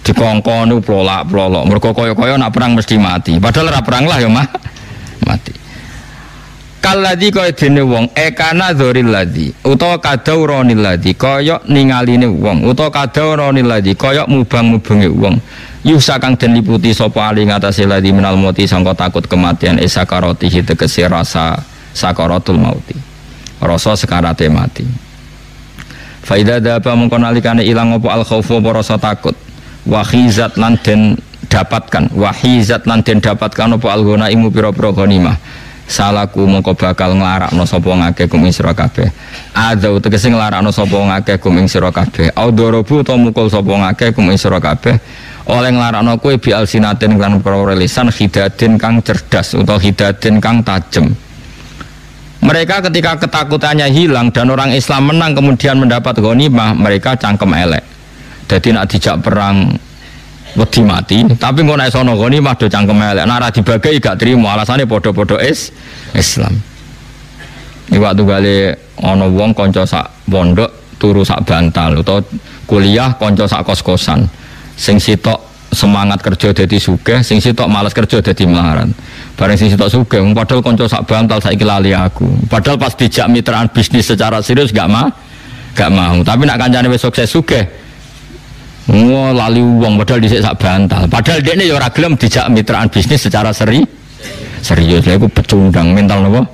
Dikongkon niku pelolak-pelolok. Mergo kaya-kaya nak perang mesti mati. Padahal ora perang lah ya mati. Kalladzi kaya dene wong ekana dzoril ladzi utawa kadauronil ladzi kaya ningaline wong utawa kadauronil ladzi kaya mubang-mubange wong yusa kang den liputi sapa ali ngatasé ladzi minal mauti sangka takut kematian esakaroti tegese rasa sakaratul mauti rasa sekarate mati faida daba mengko nalikane ilang apa al khaufu apa rasa takut wahizat lan den dapatkan wahizat lan den dapatkan apa al ghanaim pira-pira ghanimah salaku mongko bakal nglarakno sapa ngakeh kum ing sira kabeh adzau tegese nglarakno sapa ngakeh kum ing sira kabeh audorobu utawa mukul sapa ngakeh kum ing sira kabeh oleh nglarakno kowe bi alsinatin lan perkara lisan hidadin kang cerdas utawa hidadin kang tajem. Mereka ketika ketakutannya hilang dan orang Islam menang kemudian mendapat ghanimah, mereka cangkem elek. Jadi nak dijak perang wedi mati, tapi kok nek sono ghanimah do cangkem elek. Nek ora dibagi gak trimo, alasane padha-padha Islam. Iki waktu gale ana wong kanca sak pondok turu sak bantal utawa kuliah kanca sak kos-kosan. Sing sitok semangat kerja dadi sugih, sing sitok malas kerja dadi melarat. Bareng sing sitok sugih, padahal kanca sak bantal saiki lali aku. Padahal pas dijak mitraan bisnis secara serius gak mau. Tapi nak kancane wis sukses sugih, lali uang padahal dhisik sak bantal. Padahal dekne ya ora gelem dijak mitraan bisnis secara serius. Lha iku pecundang mental napa?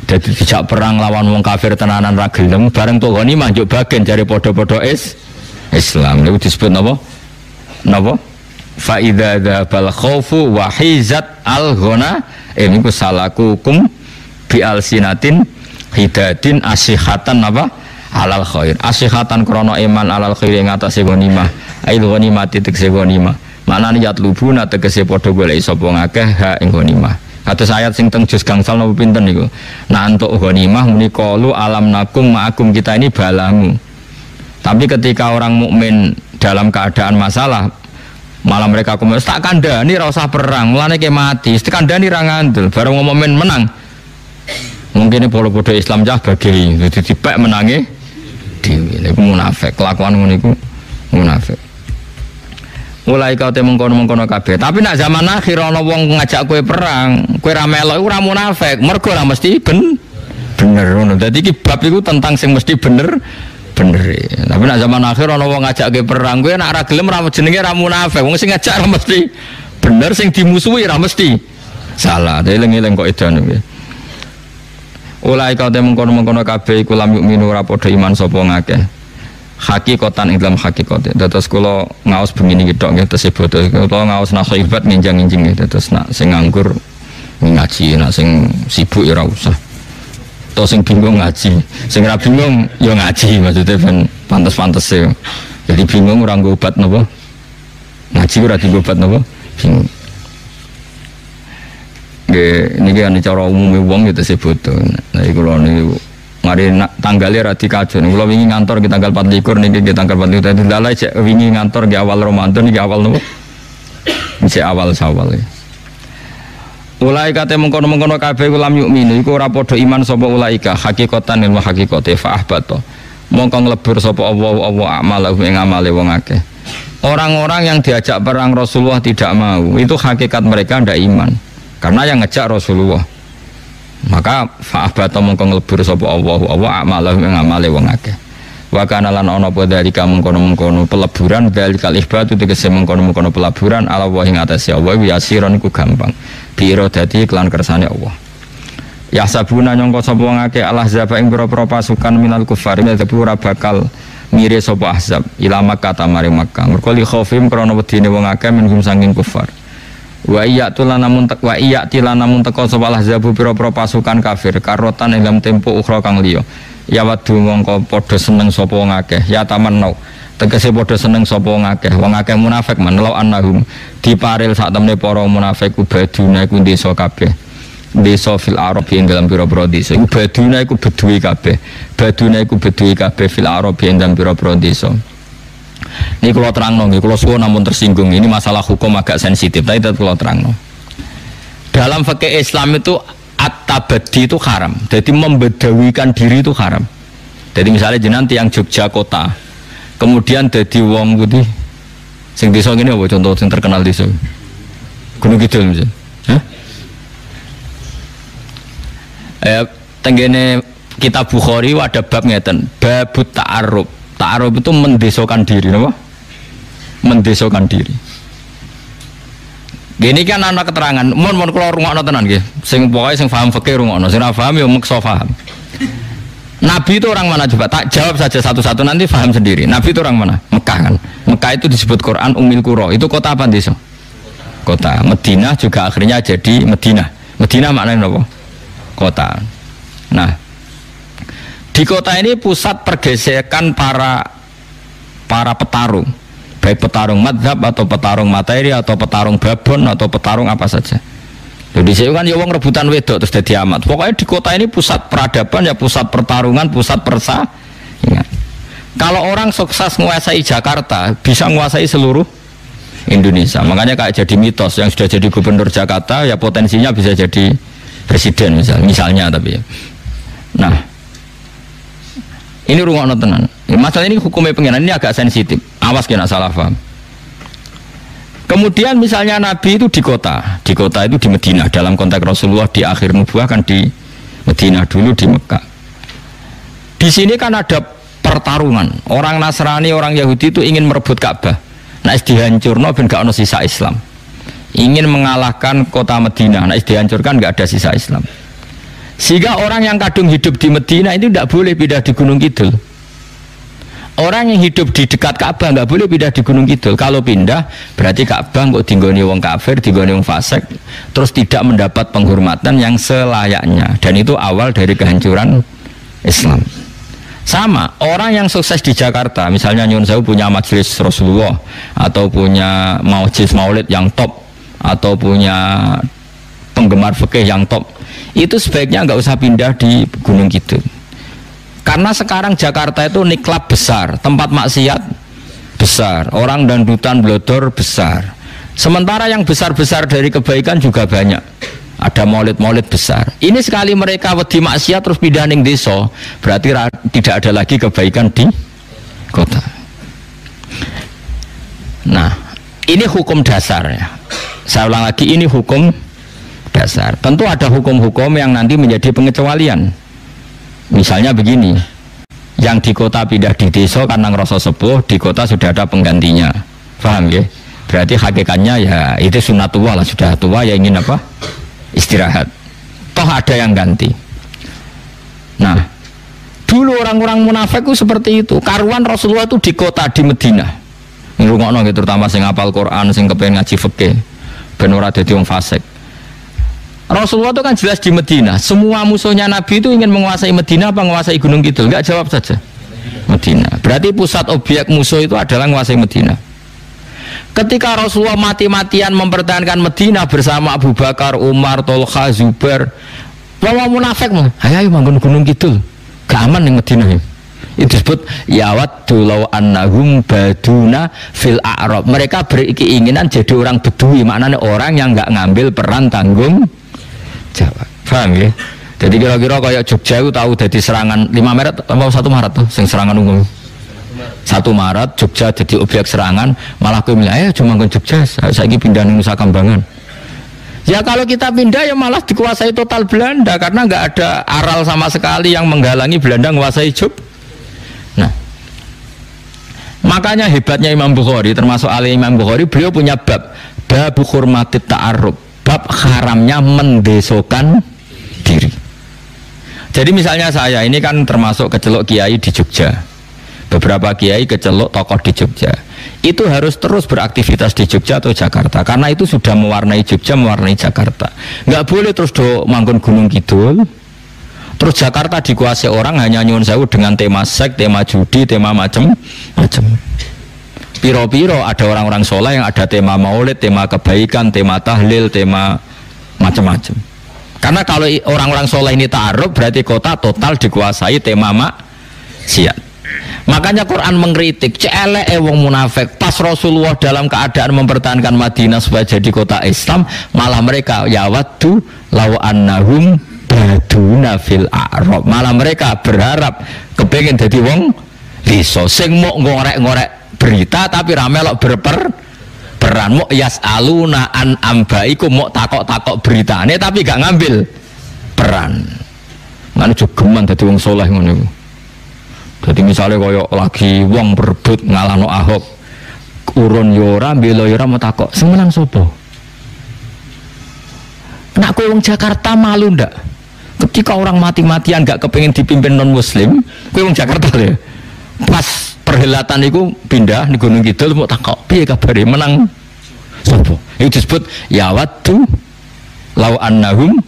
Dadi dijak perang lawan wong kafir tenanan ra gelem, bareng tok ghanimah njuk bagian jare padha-padha Islam. Lha disebut napa? Fa idza dzabal khaufu wa hizat al ghana ini ku salakukum bi alsinatin hidadin asihatan apa alal khair asihatan krana iman alal khair ing atase ghanimah ail ghanimati tegese ghanimah maknane yatlubuna tegese padha golek sapa ngakeh ha ing ghanimah kados ayat sing teng juz gangsal napa pinten niku nah entuk ghanimah muni qalu alam nakum ma'akum kita ini balamu tapi ketika orang mukmin dalam keadaan masalah malah mereka komentar tak kandhani ra usah perang mulane ke mati tak kandhani ra ngandel bareng momen menang mungkin podo-podo Islam jah bagi dadi dipek menange dhewe niku munafik kelakuan ngono iku munafik mulai kau te mengkono-mengkono kabeh tapi nak zaman akhir ana wong ngajak kowe perang kowe ra melok iku ora munafik mergo ora mesti bener ngono dadi iki bab iku tentang sing mesti bener tapi nak zaman akhir ana wong ngajak ke perang kowe nek ora gelem ra jenenge ra munafik wong sing ngajak ra mesti bener sing dimusuhi ra mesti salah eling-eling kok edan kuwi ulai kau temung kono kabeh iku lam minu ora padha iman sapa ngakeh hakikatan ing dalam hakikat dados kula ngaos begini tok nggih tesih bodo kula ngaos nasihat nginjang-injing dados nak sing nganggur ngaji nak sing sibuk ya ora usah to sing bingung ngaji, sing ra bingung ya ngaji maksudnya ben pantes-pantese. Jadi bingung ora nggo obat napa? Ngaji ora dienggo obat napa? Bingung. Nggih niki ana cara umume wong ya tesih bodo. Nah iku lho niku mari tanggale ra dikajon. Kula wingi ngantor ki tanggal 24 niki nggih tanggal 24 dalah cek wingi ngantor ki awal Ramadan niki awal napa? Cek awal Syawal. Ulaika te mengkono-mengkono kabeh ulam yukminu iku ora padha iman sapa ulaika hakikatan wa hakikate fa ahbata mongko nglebur sapa Allah amalahu ing amale wong akeh Orang-orang yang diajak perang Rasulullah tidak mau, itu hakikat mereka tidak iman. Karena yang ngejak Rasulullah. Maka fa'abata mongko nglebur sapa Allahu wa amalahu ing amale wong akeh. Wa kana lan ana apa dalika mengkono-mengkono peleburan dalikal ihbatu tegese mengkono-mengkono peleburan ala wa ing atase Allah yasiron iku gampang. Biro dadi kelan kersane Allah. Ya sabuna nyangka sapa wong akeh Allah zaba ing pira-pira pasukan minal kufar medebu ora bakal mire sapa ahzab ila Makkah tamare Makkah mergo li khaufim krana wedine wong akeh minhum sanging kufar wa iya namun teko sapa ahzab pira-pira pasukan kafir karotan ing dalam tempo ukhra kang liya ya wadu mongko padha seneng sapa wong akeh ya tamannau tegese padha seneng sapa wong akeh munafik manlau annahum diparil sak temne para munafik ubaduna iku desa kabeh desa fil Arab ing dalam pira-pira desa iku baduna iku beduwi kabeh fil Arab ing dalam pira-pira desa. Ini kula terangno nggih, kula suwun namun tersinggung, ini masalah hukum agak sensitif tapi tetep kula terangno. Dalam fikih Islam itu at-tabaddi itu haram. Jadi membedawikan diri itu haram. Jadi misalnya jenengan tiyang Jogja kota, kemudian dadi wong putih sing desa ngene apa contoh sing terkenal desa? Gunung Kidul misalnya. Tenggene kitab Bukhari ada bab ngeten, babut ta'arrub. Ta'arrub itu mendesokan diri, napa? Mendesokan diri. Gini kan ana keterangan, mun kula rungokno tenan nggih. Sing pokoke sing paham fikih rungokno, sing ora paham ya meksa paham. Nabi itu orang mana coba? Tak jawab saja satu-satu nanti paham sendiri. Nabi itu orang mana? Mekah kan. Mekah itu disebut Quran Ummul Qura. Itu kota apa desa? Kota. Madinah juga akhirnya jadi Madinah. Madinah maknanya apa? Kota. Nah, di kota ini pusat pergesekan para petarung, baik petarung madzhab atau petarung materi atau petarung babon atau petarung apa saja. Jadi saya kan ya wong rebutan wedok terus jadi amat. Pokoknya di kota ini pusat peradaban ya, pusat pertarungan, pusat persaingan. Kalau orang sukses menguasai Jakarta, bisa menguasai seluruh Indonesia. Makanya kayak jadi mitos yang sudah jadi gubernur Jakarta ya potensinya bisa jadi presiden misalnya tapi ya. Nah, ini rungokno tenan. Masalah ini hukumnya pengiran ini agak sensitif. Awas kena salah paham. Kemudian misalnya Nabi itu di kota itu di Madinah. Dalam konteks Rasulullah di akhir nubuah kan di Madinah dulu di Mekah. Di sini kan ada pertarungan. Orang Nasrani, orang Yahudi itu ingin merebut Ka'bah. Nah, dihancurno ben gak ono sisa Islam. Ingin mengalahkan kota Madinah. Nah, dihancurkan gak ada sisa Islam. Sehingga orang yang kadung hidup di Madinah itu tidak boleh pindah di Gunung Kidul. Orang yang hidup di dekat Ka'bah nggak boleh pindah di Gunung Kidul. Kalau pindah berarti Ka'bah kok dinggoni wong kafir, dinggoni wong fasik, terus tidak mendapat penghormatan yang selayaknya. Dan itu awal dari kehancuran Islam. Sama orang yang sukses di Jakarta, misalnya Nyun Sewu punya majelis Rasulullah atau punya majelis Maulid yang top atau punya penggemar fikih yang top, itu sebaiknya nggak usah pindah di Gunung Kidul. Karena sekarang Jakarta itu niklab besar, tempat maksiat besar, orang dangdutan blodor besar. Sementara yang besar-besar dari kebaikan juga banyak. Ada maulid-maulid besar. Ini sekali mereka wedi maksiat terus pindah ning desa, berarti tidak ada lagi kebaikan di kota. Nah, ini hukum dasar ya. Saya ulang lagi, ini hukum dasar. Tentu ada hukum-hukum yang nanti menjadi pengecualian. Misalnya begini, yang di kota pindah di desa karena ngerasa sepuh, di kota sudah ada penggantinya. Paham ya? Berarti hakikatnya ya itu sunatullah lah, sudah tua ya ingin apa? Istirahat. Toh ada yang ganti. Nah, dulu orang-orang munafik itu seperti itu. Karuan Rasulullah itu di kota di Madinah. Ngrungokno gitu, terutama sing hafal Quran, sing kepengen ngaji fikih, ben ora dadi wong fasik. Rasulullah itu kan jelas di Madinah. Semua musuhnya Nabi itu ingin menguasai Madinah apa menguasai Gunung Kidul? Enggak, jawab saja. Madinah. Berarti pusat objek musuh itu adalah menguasai Madinah. Ketika Rasulullah mati-matian mempertahankan Madinah bersama Abu Bakar, Umar, Tolha, Zubair, wong munafik mah, ayo manggon Gunung Kidul. Gak aman ning Madinah. Itu disebut yawaddu law annahum baduna fil a'rab. Mereka berkeinginan jadi orang Bedui, maknanya orang yang enggak ngambil peran tanggung jawab. Paham ya? Jadi kira-kira kayak Jogja itu tahu jadi serangan 5 Maret atau 1 Maret tuh sing serangan umum. 1 Maret Jogja jadi objek serangan, malah kowe milih ayo cuma ke Jogja, saiki pindah ning Nusa Kambangan. Ya kalau kita pindah ya malah dikuasai total Belanda karena nggak ada aral sama sekali yang menghalangi Belanda menguasai Jogja. Nah, makanya hebatnya Imam Bukhari, termasuk ahli Imam Bukhari, beliau punya bab hurmatit ta'arruf, bab haramnya mendesokan diri. Jadi misalnya saya ini kan termasuk kecelok kiai di Jogja, beberapa kiai kecelok tokoh di Jogja, itu harus terus beraktivitas di Jogja atau Jakarta karena itu sudah mewarnai Jogja, mewarnai Jakarta. Nggak boleh terus do manggon Gunung Kidul, terus Jakarta dikuasai orang hanya nyuwun sewu dengan tema seks, tema judi, tema macam-macam. Piro-piro ada orang-orang soleh yang ada tema maulid, tema kebaikan, tema tahlil, tema macam-macam. Karena kalau orang-orang soleh ini ta'aruf berarti kota total dikuasai tema maksiat. Makanya Quran mengkritik celek wong munafik pas Rasulullah dalam keadaan mempertahankan Madinah supaya jadi kota Islam, malah mereka yawaddu law annahum baduna fil a'rab, malah mereka berharap kepengen jadi wong desa sing mau ngorek-ngorek berita tapi ramelok berperan mau yas'aluna an ambaiku, mau takok-takok beritane tapi gak ngambil peran. Ngene jogeman dadi wong soleh ngono iku. Jadi misalnya koyok lagi wong berebut ngalahno Ahok, urun yora, belo yora mau takok, sing menang sopo? Nak kowe wong Jakarta malu ndak? Ketika orang mati-matian gak kepengen dipimpin non Muslim, kowe wong Jakarta deh. Pas perhelatan itu pindah di Gunung Kidul mau takok, piye kabare menang sopo? Itu disebut yawaddu law annahum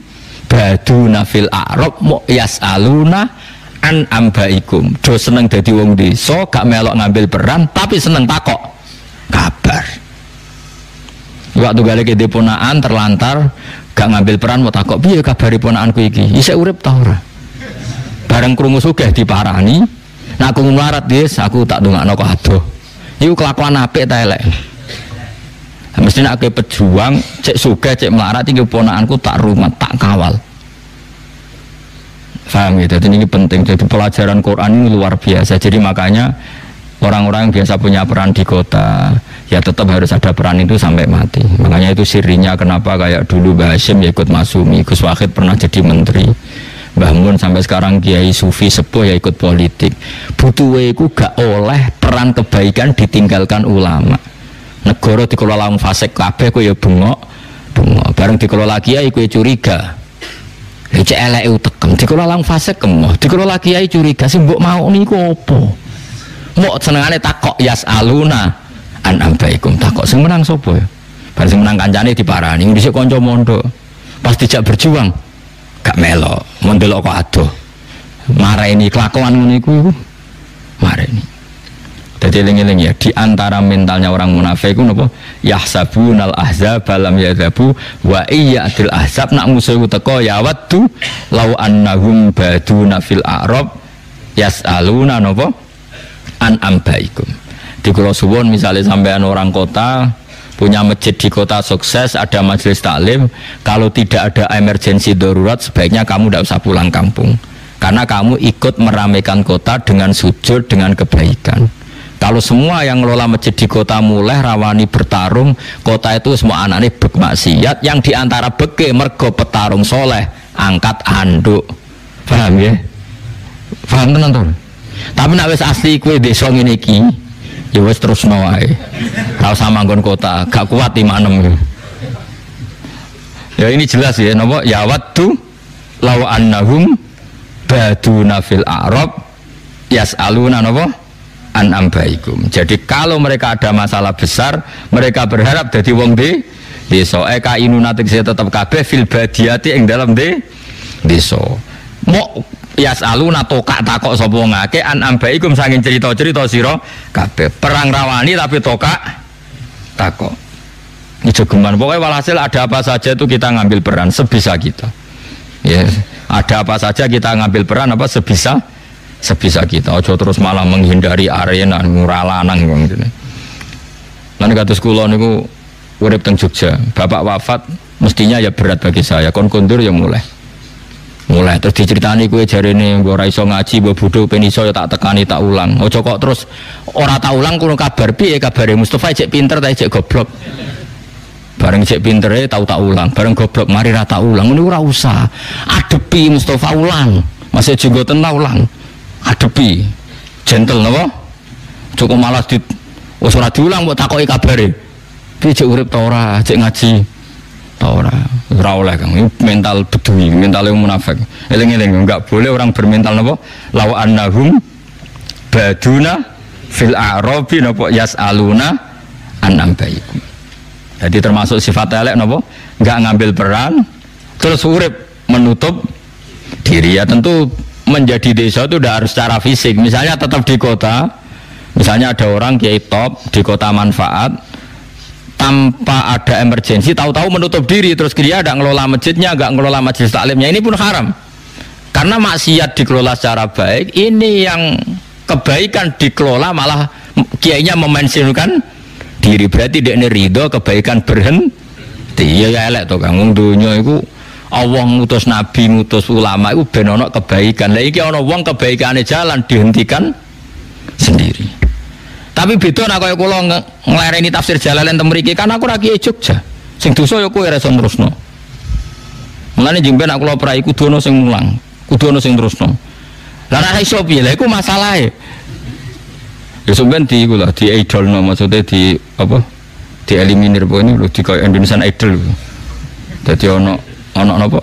baduna fil a'rab mu yas'aluna an ambaikum, do seneng dadi wong desa gak melok ngambil peran tapi seneng takok kabar. Waktu gale ke deponaan terlantar gak ngambil peran mau takok piye kabare ponakanku iki isih urip ta ora, bareng krungu sugih diparani, nah aku nglarat Des, aku tak ndongakno kok adoh iku kelakuan apik ta elek. Mesti nek pejuang cek sugih cek melarat iki ponakanku tak rumat tak kawal. Paham ya? Jadi ini penting. Jadi pelajaran Quran ini luar biasa. Jadi makanya orang-orang yang biasa punya peran di kota ya tetap harus ada peran itu sampai mati. Makanya itu sirinya kenapa kayak dulu Mbah Hashim ya ikut Masumi, Gus Wahid pernah jadi menteri, Mbah Mun sampai sekarang Kiai Sufi sepuh ya ikut politik. Butuhe iku gak oleh peran kebaikan ditinggalkan ulama. Negara dikelola wong fasik kabeh kowe ya bengok. Bareng dikelola kiai kowe curiga. Cek eleke utekem dikelola wong fasik kemoh, dikelola kiai curiga sing mbok mau niku apa? Mbok senengane takok yasaluna an ambaikum, takok sing menang sapa ya? Bar sing menang kancane diparani, dhisik kanca mondok. Pas dijak berjuang gak melok, mondelok kok adoh. Mareni kelakuan ngene iku mareni. Jadi eling-eling ya, di antara mentalnya orang munafik itu napa? Yahsabunal ahzab lam yadhabu wa iyyatil ahzab, nak musuh teko ya waddu law annahum baduna fil a'rab yas'aluna napa an ambaikum. Di kula suwun misalnya sampean orang kota punya masjid di kota sukses, ada majelis taklim, kalau tidak ada emergensi darurat sebaiknya kamu tidak usah pulang kampung karena kamu ikut meramaikan kota dengan sujud, dengan kebaikan. Kalau semua yang ngelola masjid di kota mulai rawani bertarung, kota itu semua anaknya bermaksiat, yang diantara beke mergo petarung soleh angkat anduk. Paham ya? Paham tenan to? Tapi nek wis asli kowe desa ngene iki, ya wis terusno wae. Ora usah manggon kota, gak kuat imanem. Ya ini jelas ya, napa ya waddu law annahum baduna fil a'rab yas'aluna napa an ambaikum. Jadi kalau mereka ada masalah besar, mereka berharap jadi wong desa. Eka inunatik saya tetap kabeh fil badiyati ing dalam desa. Mau yasaluna tokak takok sapa ngake an ambaikum saking cerita-cerita sira kabeh. Perang rawani tapi tokak takok. Ini jogeman. Pokoknya walhasil ada apa saja itu kita ngambil peran sebisa kita. Ya, ada apa saja kita ngambil peran apa sebisa kita, ojo terus malah menghindari arena nguralanang gitu. Lan kados kula niku urip teng Jogja, bapak wafat mestinya ya berat bagi saya, kon kondur ya mulai. Mulai terus diceritani kowe jarene mbok ora iso ngaji, mbok bodho ben iso ya tak tekani tak ulang. Aja kok terus ora tak ulang kulo kabar piye kabare Mustofa cek pinter ta cek goblok. Bareng cek pintere tau tak ulang, bareng goblok mari ra tak ulang. Ngene ora usah. Adepi Mustofa ulang. Masih jenggoten ta ulang. Adepi. Gentle napa? Cukup malas di wis ora diulang mbok takoki kabare. Piye cek urip ta ora, cek ngaji. Ora oleh Kang, mental bedui, mental yang munafik. Eling-eling enggak boleh orang bermental napa? Law annahum baduna fil a'rabi napa yasaluna an ambaikum. Jadi termasuk sifat elek napa? Enggak ngambil peran terus urip menutup diri. Ya tentu menjadi desa itu udah harus secara fisik. Misalnya tetap di kota, misalnya ada orang kiai top di kota manfaat tanpa ada emergensi, tahu-tahu menutup diri terus dia ada ngelola masjidnya, nggak ngelola majelis taklimnya, ini pun haram karena maksiat dikelola secara baik. Ini yang kebaikan dikelola malah kiainya memensiunkan diri, berarti dia ini ridho kebaikan berhenti. Ya elek tuh Kang, dunia itu Allah ngutus nabi, ngutus ulama itu ben ono kebaikan. Lah iki ono wong kebaikane jalan dihentikan sendiri. Tapi beda nek kaya kula nglereni tafsir Jalalain teng mriki kan aku ra kiai Jogja. Sing dosa ya kowe ra iso terusno. Mulane jeng ben aku kula prai kudu ono sing mulang, kudu ono sing terusno. Lah ora iso piye? Lah iku masalahe. Ya sampean di iku lah, di idolno maksudnya di apa? Di eliminir pokoknya lho di kaya Indonesian Idol. Dadi ono napa?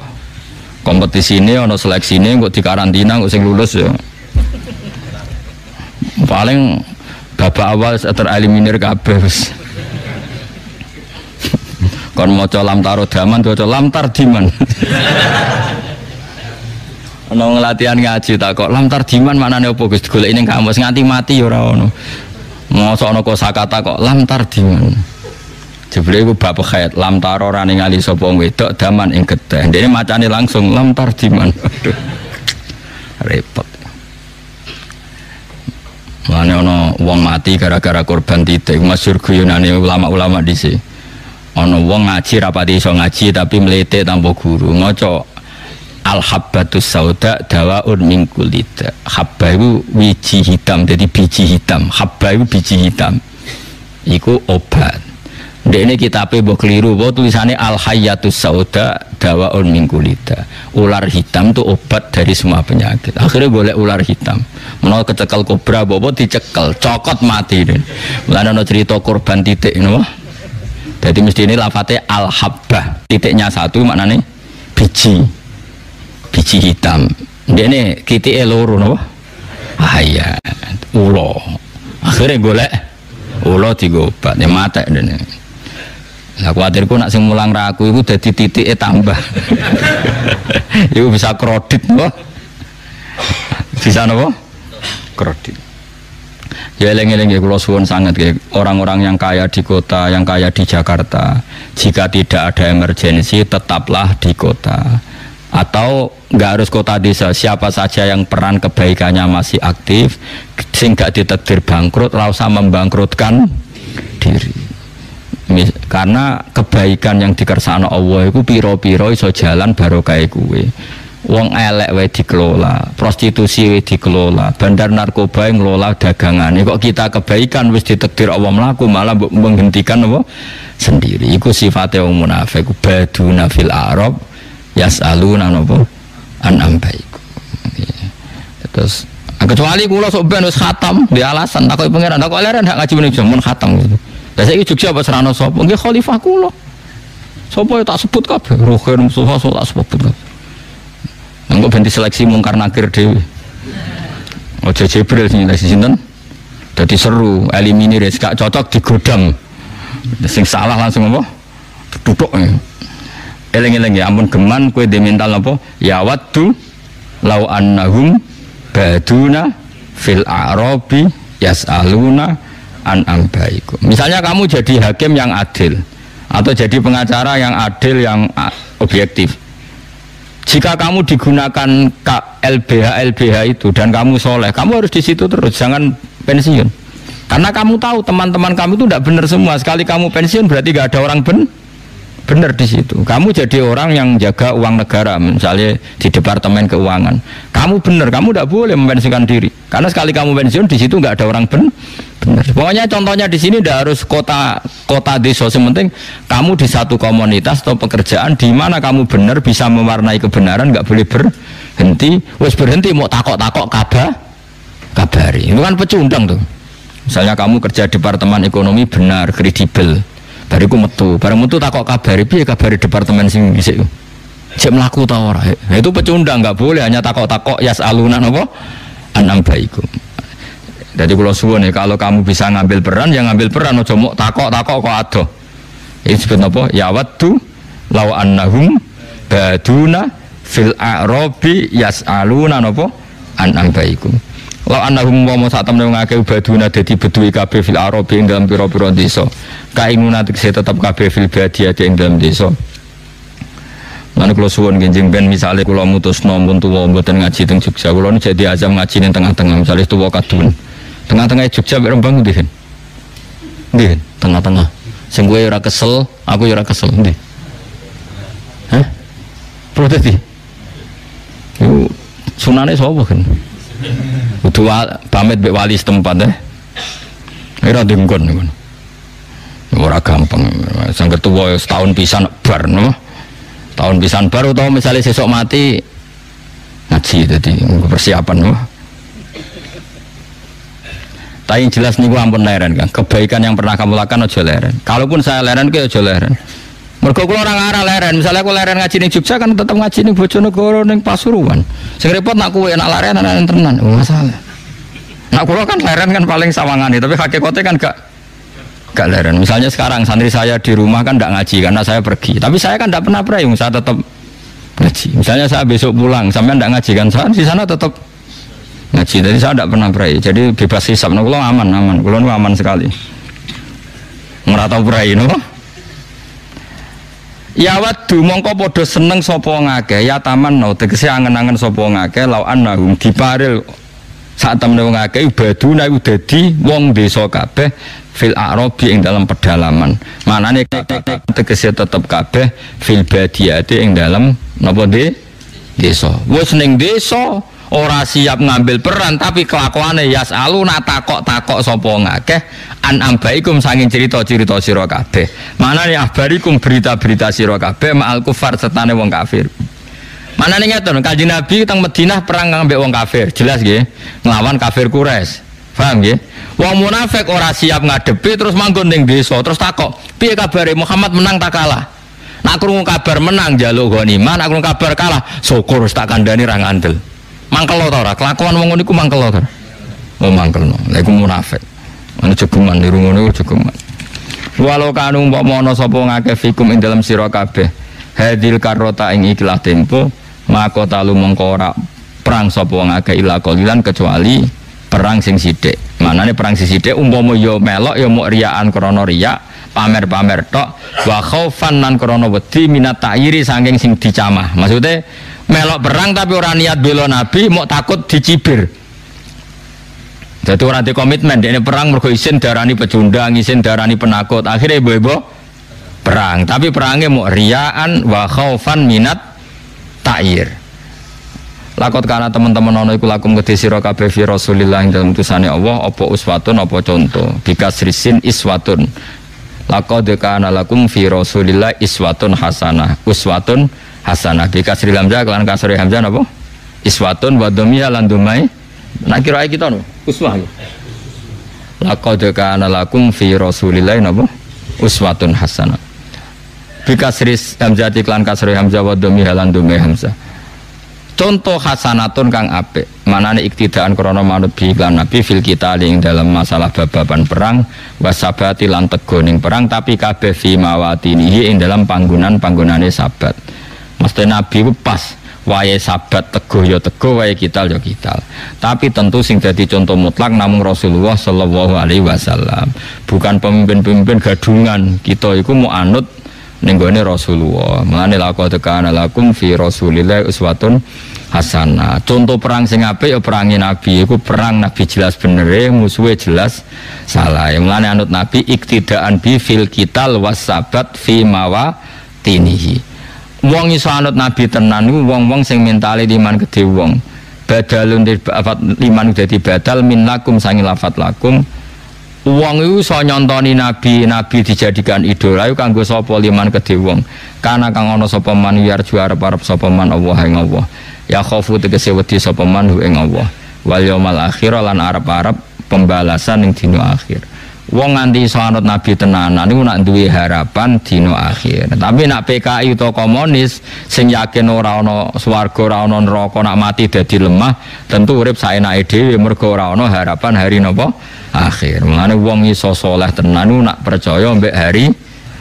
Kompetisine ono seleksine kok dikarantina kok sing lulus ya. Paling babak awal tereliminir kabeh wis. Kon maca lam taro daman maca lam tardiman. Ana latihan ngaji tak kok lam tardiman maknane apa Gus digoleki ning kamus nganti mati ya ora ono. Mosok ana kosakata kok lam tardiman. Jebule iku bab khair lam taro ora ningali sapa wedok daman ing getih. Dene macane langsung lam tardiman. Aduh. Repot. Mane ana wong mati gara-gara korban titik. Masyhur guyonane ulama-ulama dhisik. Ana wong ngaji rapati iso ngaji tapi mlete tanpa guru. Maca al-habbatus sauda dawaun min kulida. Habba iku wiji hitam, jadi biji hitam. Habba iku biji hitam. Iku obat. Ndekne kitabe mbok kliru, apa tulisane al-hayyatus sauda dawaun min kulida. Ular hitam itu obat dari semua penyakit. Akhirnya golek ular hitam. Menawa kecekel kobra apa dicekel, cokot mati den. Mulane ana cerita korban titik napa? Dadi mesti ini lafate al-habbah. Titiknya satu maknane biji. Biji hitam. Ndekne kitike loro napa? Ah iya, ulo. Akhirnya golek ulo digo obat, ya matek dene. Lah kuwatirku nak sing mulang ra aku iku dadi titike tambah. Iku bisa kredit napa? Bisa napa? Kredit. Ya eling-eling kula suwun sangat orang-orang yang kaya di kota, yang kaya di Jakarta. Jika tidak ada emergensi tetaplah di kota. Atau nggak harus kota desa, siapa saja yang peran kebaikannya masih aktif sehingga ditakdir bangkrut, ora usah membangkrutkan diri. Karena kebaikan yang dikersakno Allah itu piro-piro iso jalan barokah kuwe. Wong elek wae dikelola, prostitusi wae dikelola, bandar narkoba ngelola dagangane. Kok kita kebaikan wis ditakdir Allah mlaku malah menghentikan apa sendiri. Iku sifate wong munafik, baduna fil a'rab yasaluna napa an ambaiku. Terus kecuali kula sok ben wis khatam di alasan takoki pangeran, kok leren hak ngaji meneh mun khatam gitu. Lah saiki Jogja apa serana sapa? Nggih khalifah kula. Sapa ya tak sebut kabeh, Roher Mustafa tak sebut kabeh. Engko ben diseleksi mungkar nakir dhewe. Ojo Jibril sing nasi sinten? Dadi seru, eliminir gak cocok digodang. Sing salah langsung apa? Tutuk. Eleng-eleng ya ampun geman kowe de mental apa? Ya waddu lau annahum baduna fil a'rabi yasaluna an ambaikum. Misalnya kamu jadi hakim yang adil atau jadi pengacara yang adil yang objektif. Jika kamu digunakan LBH itu dan kamu soleh, kamu harus di situ terus, jangan pensiun. Karena kamu tahu teman-teman kamu itu tidak benar semua. Sekali kamu pensiun berarti gak ada orang benar. benar di situ. Kamu jadi orang yang jaga uang negara, misalnya di Departemen Keuangan. Kamu benar, kamu tidak boleh mempensiunkan diri. Karena sekali kamu pensiun di situ nggak ada orang benar. Pokoknya contohnya di sini tidak harus kota desa, sementing kamu di satu komunitas atau pekerjaan di mana kamu benar bisa mewarnai kebenaran, nggak boleh berhenti. Wes berhenti mau takok kabari. Itu kan pecundang tuh. Misalnya kamu kerja Departemen Ekonomi benar, kredibel. Bariku metu, bareng metu takok kabari, piye kabari departemen sing dhisik. Cek mlaku ta ora. Itu pecundang, enggak boleh hanya takok-takok yasaluna napa anam baikum. Jadi kula suwun ya, kalau kamu bisa ngambil peran ya ngambil peran, aja mok takok-takok kok adoh. Iki disebut napa? Ya waddu law annahum baduna fil a'rabi yasaluna napa anam baikum. Law annahum wa satamne ngake baduna dadi beduwi kabeh fil arabi ing dalam pira-pira desa. Kainuna tekse tetep kabeh fil badiyati ing dalam desa. Lan kula suwun genjing ben misale kula mutusno mun tuwa mboten ngaji teng Jogja, kula nu jadi azam ngaji ning tengah-tengah, misale tuwa kadun. Tengah-tengah Jogja mek Rembang ndi? Ndi? Tengah-tengah. Sing kowe ora kesel, aku ya ora kesel ndi? Hah? Protesti. Iku sunane sapa kan? Kudu pamit mbek wali setempat deh. Ora dengkon ngono. Ora gampang. Sang ketua setahun pisan bar no. Tahun pisan bar utawa misalnya sesok mati ngaji dadi persiapan no. Tapi jelas niku ampun leren kan. Kebaikan yang pernah kamu lakukan aja leren. Kalaupun saya leren ki aja leren. Mergo kula ora ngarah leren, misalnya aku leren ngaji ning Jogja kan tetep ngaji ning Bojonegoro ning Pasuruan. Sing repot nak kowe enak leren ana tenan, masalah. Nak kula kan leren kan paling sawangane, tapi hakikate kan gak leren. Misalnya sekarang santri saya di rumah kan ndak ngaji karena saya pergi. Tapi saya kan ndak pernah prayung, saya tetap ngaji. Misalnya saya besok pulang, sampean ndak ngaji kan, saya di sana tetap ngaji. Jadi saya ndak pernah pray. Jadi bebas hisab. Nah, kula aman. Kula aman sekali. Ora tau pray no. Ya wadu mongko padha seneng sapa ngakeh ya tamanno tegese angen-angen sapa ngakeh law annahum diparil sak temene wong akeh baduna iku dadi wong desa kabeh fil a'rabi ing dalam pedalaman. Manane tegese tetep kabeh fil badiyati ing dalam napa desa. Wis ning desa ora siap ngambil peran tapi kelakuane yasaluna takok-takok sapa ngakeh an ambaikum sanging cerita-cerita sira kabeh. Manane abarikum berita-berita sira kabeh ma'al kufar sertane wong kafir. Manane ngeten Kanjeng Nabi teng Madinah perang ambek wong kafir, jelas nggih, nglawan kafir Quraisy. Paham nggih? Wong munafik ora siap ngadepi terus manggon ning desa, terus takok, "Piye kabare Muhammad menang tak kalah?" Nak krungu kabar menang njaluk ghanimah, nak krungu kabar kalah, syukur tak kandhani ra ngandel. Mangkel ta ora? Kelakuan wong ngono iku mangkel ta ora? Oh mangkelno. Lha iku munafik. Ana jegeman niru ngono jegeman. Walau kanu umpama ana sapa ngakeh fikum ing dalam sira kabeh. Hadil karota ing ikilah tempo, maka talu mongko ora perang sapa ngakeh ila qalilan kecuali perang sing sithik. Manane perang sing sithik umpama ya melok ya muk riyaan krana riya, pamer-pamer tok, wa khaufan lan krana wedi minat ta'yiri saking sing dicamah. Maksudnya melok perang tapi orang niat bela Nabi mau takut dicibir. Jadi orang di komitmen dia perang mergo isin darani pecundang, isin darani penakut. Akhirnya ibu-ibu perang, tapi perangnya mau riaan wa khaufan minat ta'ir. Lakot karena teman-teman ono iku lakum kedhe sira kabeh fi Rasulillah ing dalem utusane Allah apa uswatun apa contoh. Bikas risin iswatun. Lakot kana lakum fi Rasulillah iswatun hasanah. Uswatun hasanah bika Sri Hamzah kelan kasri Hamzah napa iswatun wa dhamia lan dumai nak kira kita no uswah laqad kana lakum fi Rasulillah napa uswatun hasanah bika Sri Hamzah kelan kasri Hamzah wa dhamia lan dumai Hamzah contoh hasanatun kang apik manane iktidaan krana manut bi lan nabi fil kita ing dalam masalah bababan perang wasabati lan tegoning perang tapi kabeh fi mawatinihi ing dalam panggonane sabat. Mesti Nabi itu pas wae sabat teguh ya teguh wae kital ya kital. Tapi tentu sing dadi contoh mutlak namung Rasulullah sallallahu alaihi wasallam. Bukan pemimpin-pemimpin gadungan. Kita iku mau anut ning gone Rasulullah. Mulane laqad kana lakum fi Rasulillah uswatun hasanah. Contoh perang sing apik ya perangin Nabi. Iku perang Nabi jelas benere, musuhe jelas salah. Mulane anut Nabi iktidaan bi fil kital was sabat fi mawa batinihi. Wong iso anut nabi tenan niku wong-wong sing mentale liman gedhe wong. Badalun lafat liman dadi badal min lakum sangi lafat lakum. Wong iku iso nyontoni nabi dijadikan idola iku kanggo sapa liman gedhe wong. Kana kang ana sapa man yarju arep-arep sapa man Allah ing Allah. Ya khofu tegese wedi sapa man ing Allah. Wal yaumil akhir lan arep-arep pembalasan ning dina akhir. Wong nganti iso anut nabi tenanan niku nak duwe harapan dina akhir. Tapi nak PKI utawa komunis sing yakin ora ana swarga, ora ana neraka, nak mati dadi lemah, tentu urip saenake dhewe mergo ora ana harapan hari napa? Akhir. Mulane wong iso saleh tenan niku nak percaya mbek hari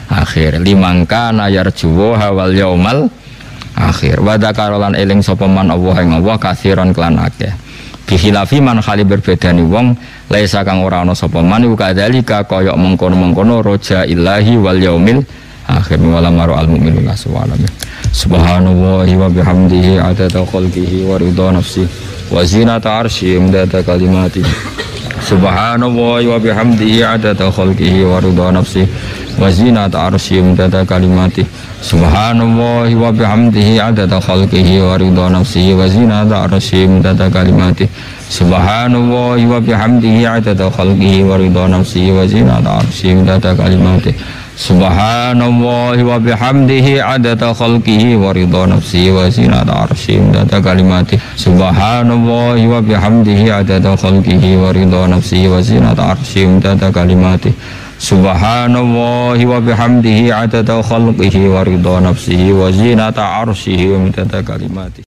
akhir. Limangka yarjuwa wal yaumal akhir. Wa dzakarolan eling sapa man Allah ing Allah kasiron kelan akeh. Bihilafi man khali berbedani wong laisa kang ora ana sapa man iku kadzalika kaya mengkono-mengkono roja ilahi wal yaumil akhir wala maru al mukminun subhanallahi subhanallahi wa bihamdihi adada khalqihi wa ridha nafsi wa zinata arsyi imdada kalimati subhanallahi wa bihamdihi adada khalqihi wa ridha nafsi wa zinata arsyi imdada kalimati subhanallahi wa bihamdihi adada khalqihi wa ridha nafsihi wa zinata arsyi imdada kalimati subhanallahi wa bihamdihi adada khalqihi wa ridha nafsihi wa zinata arsyi imdada kalimati subhanallahi wa bihamdihi adada khalqihi wa ridha nafsihi wa zinata arsyi imdada kalimati subhanallahi wa bihamdihi adada khalqihi wa ridha nafsihi wa zinata arsyi imdada kalimati subhanallahi wa bihamdihi adada khalqihi wa ridha nafsihi wa zinata arsyihi wa midada kalimati.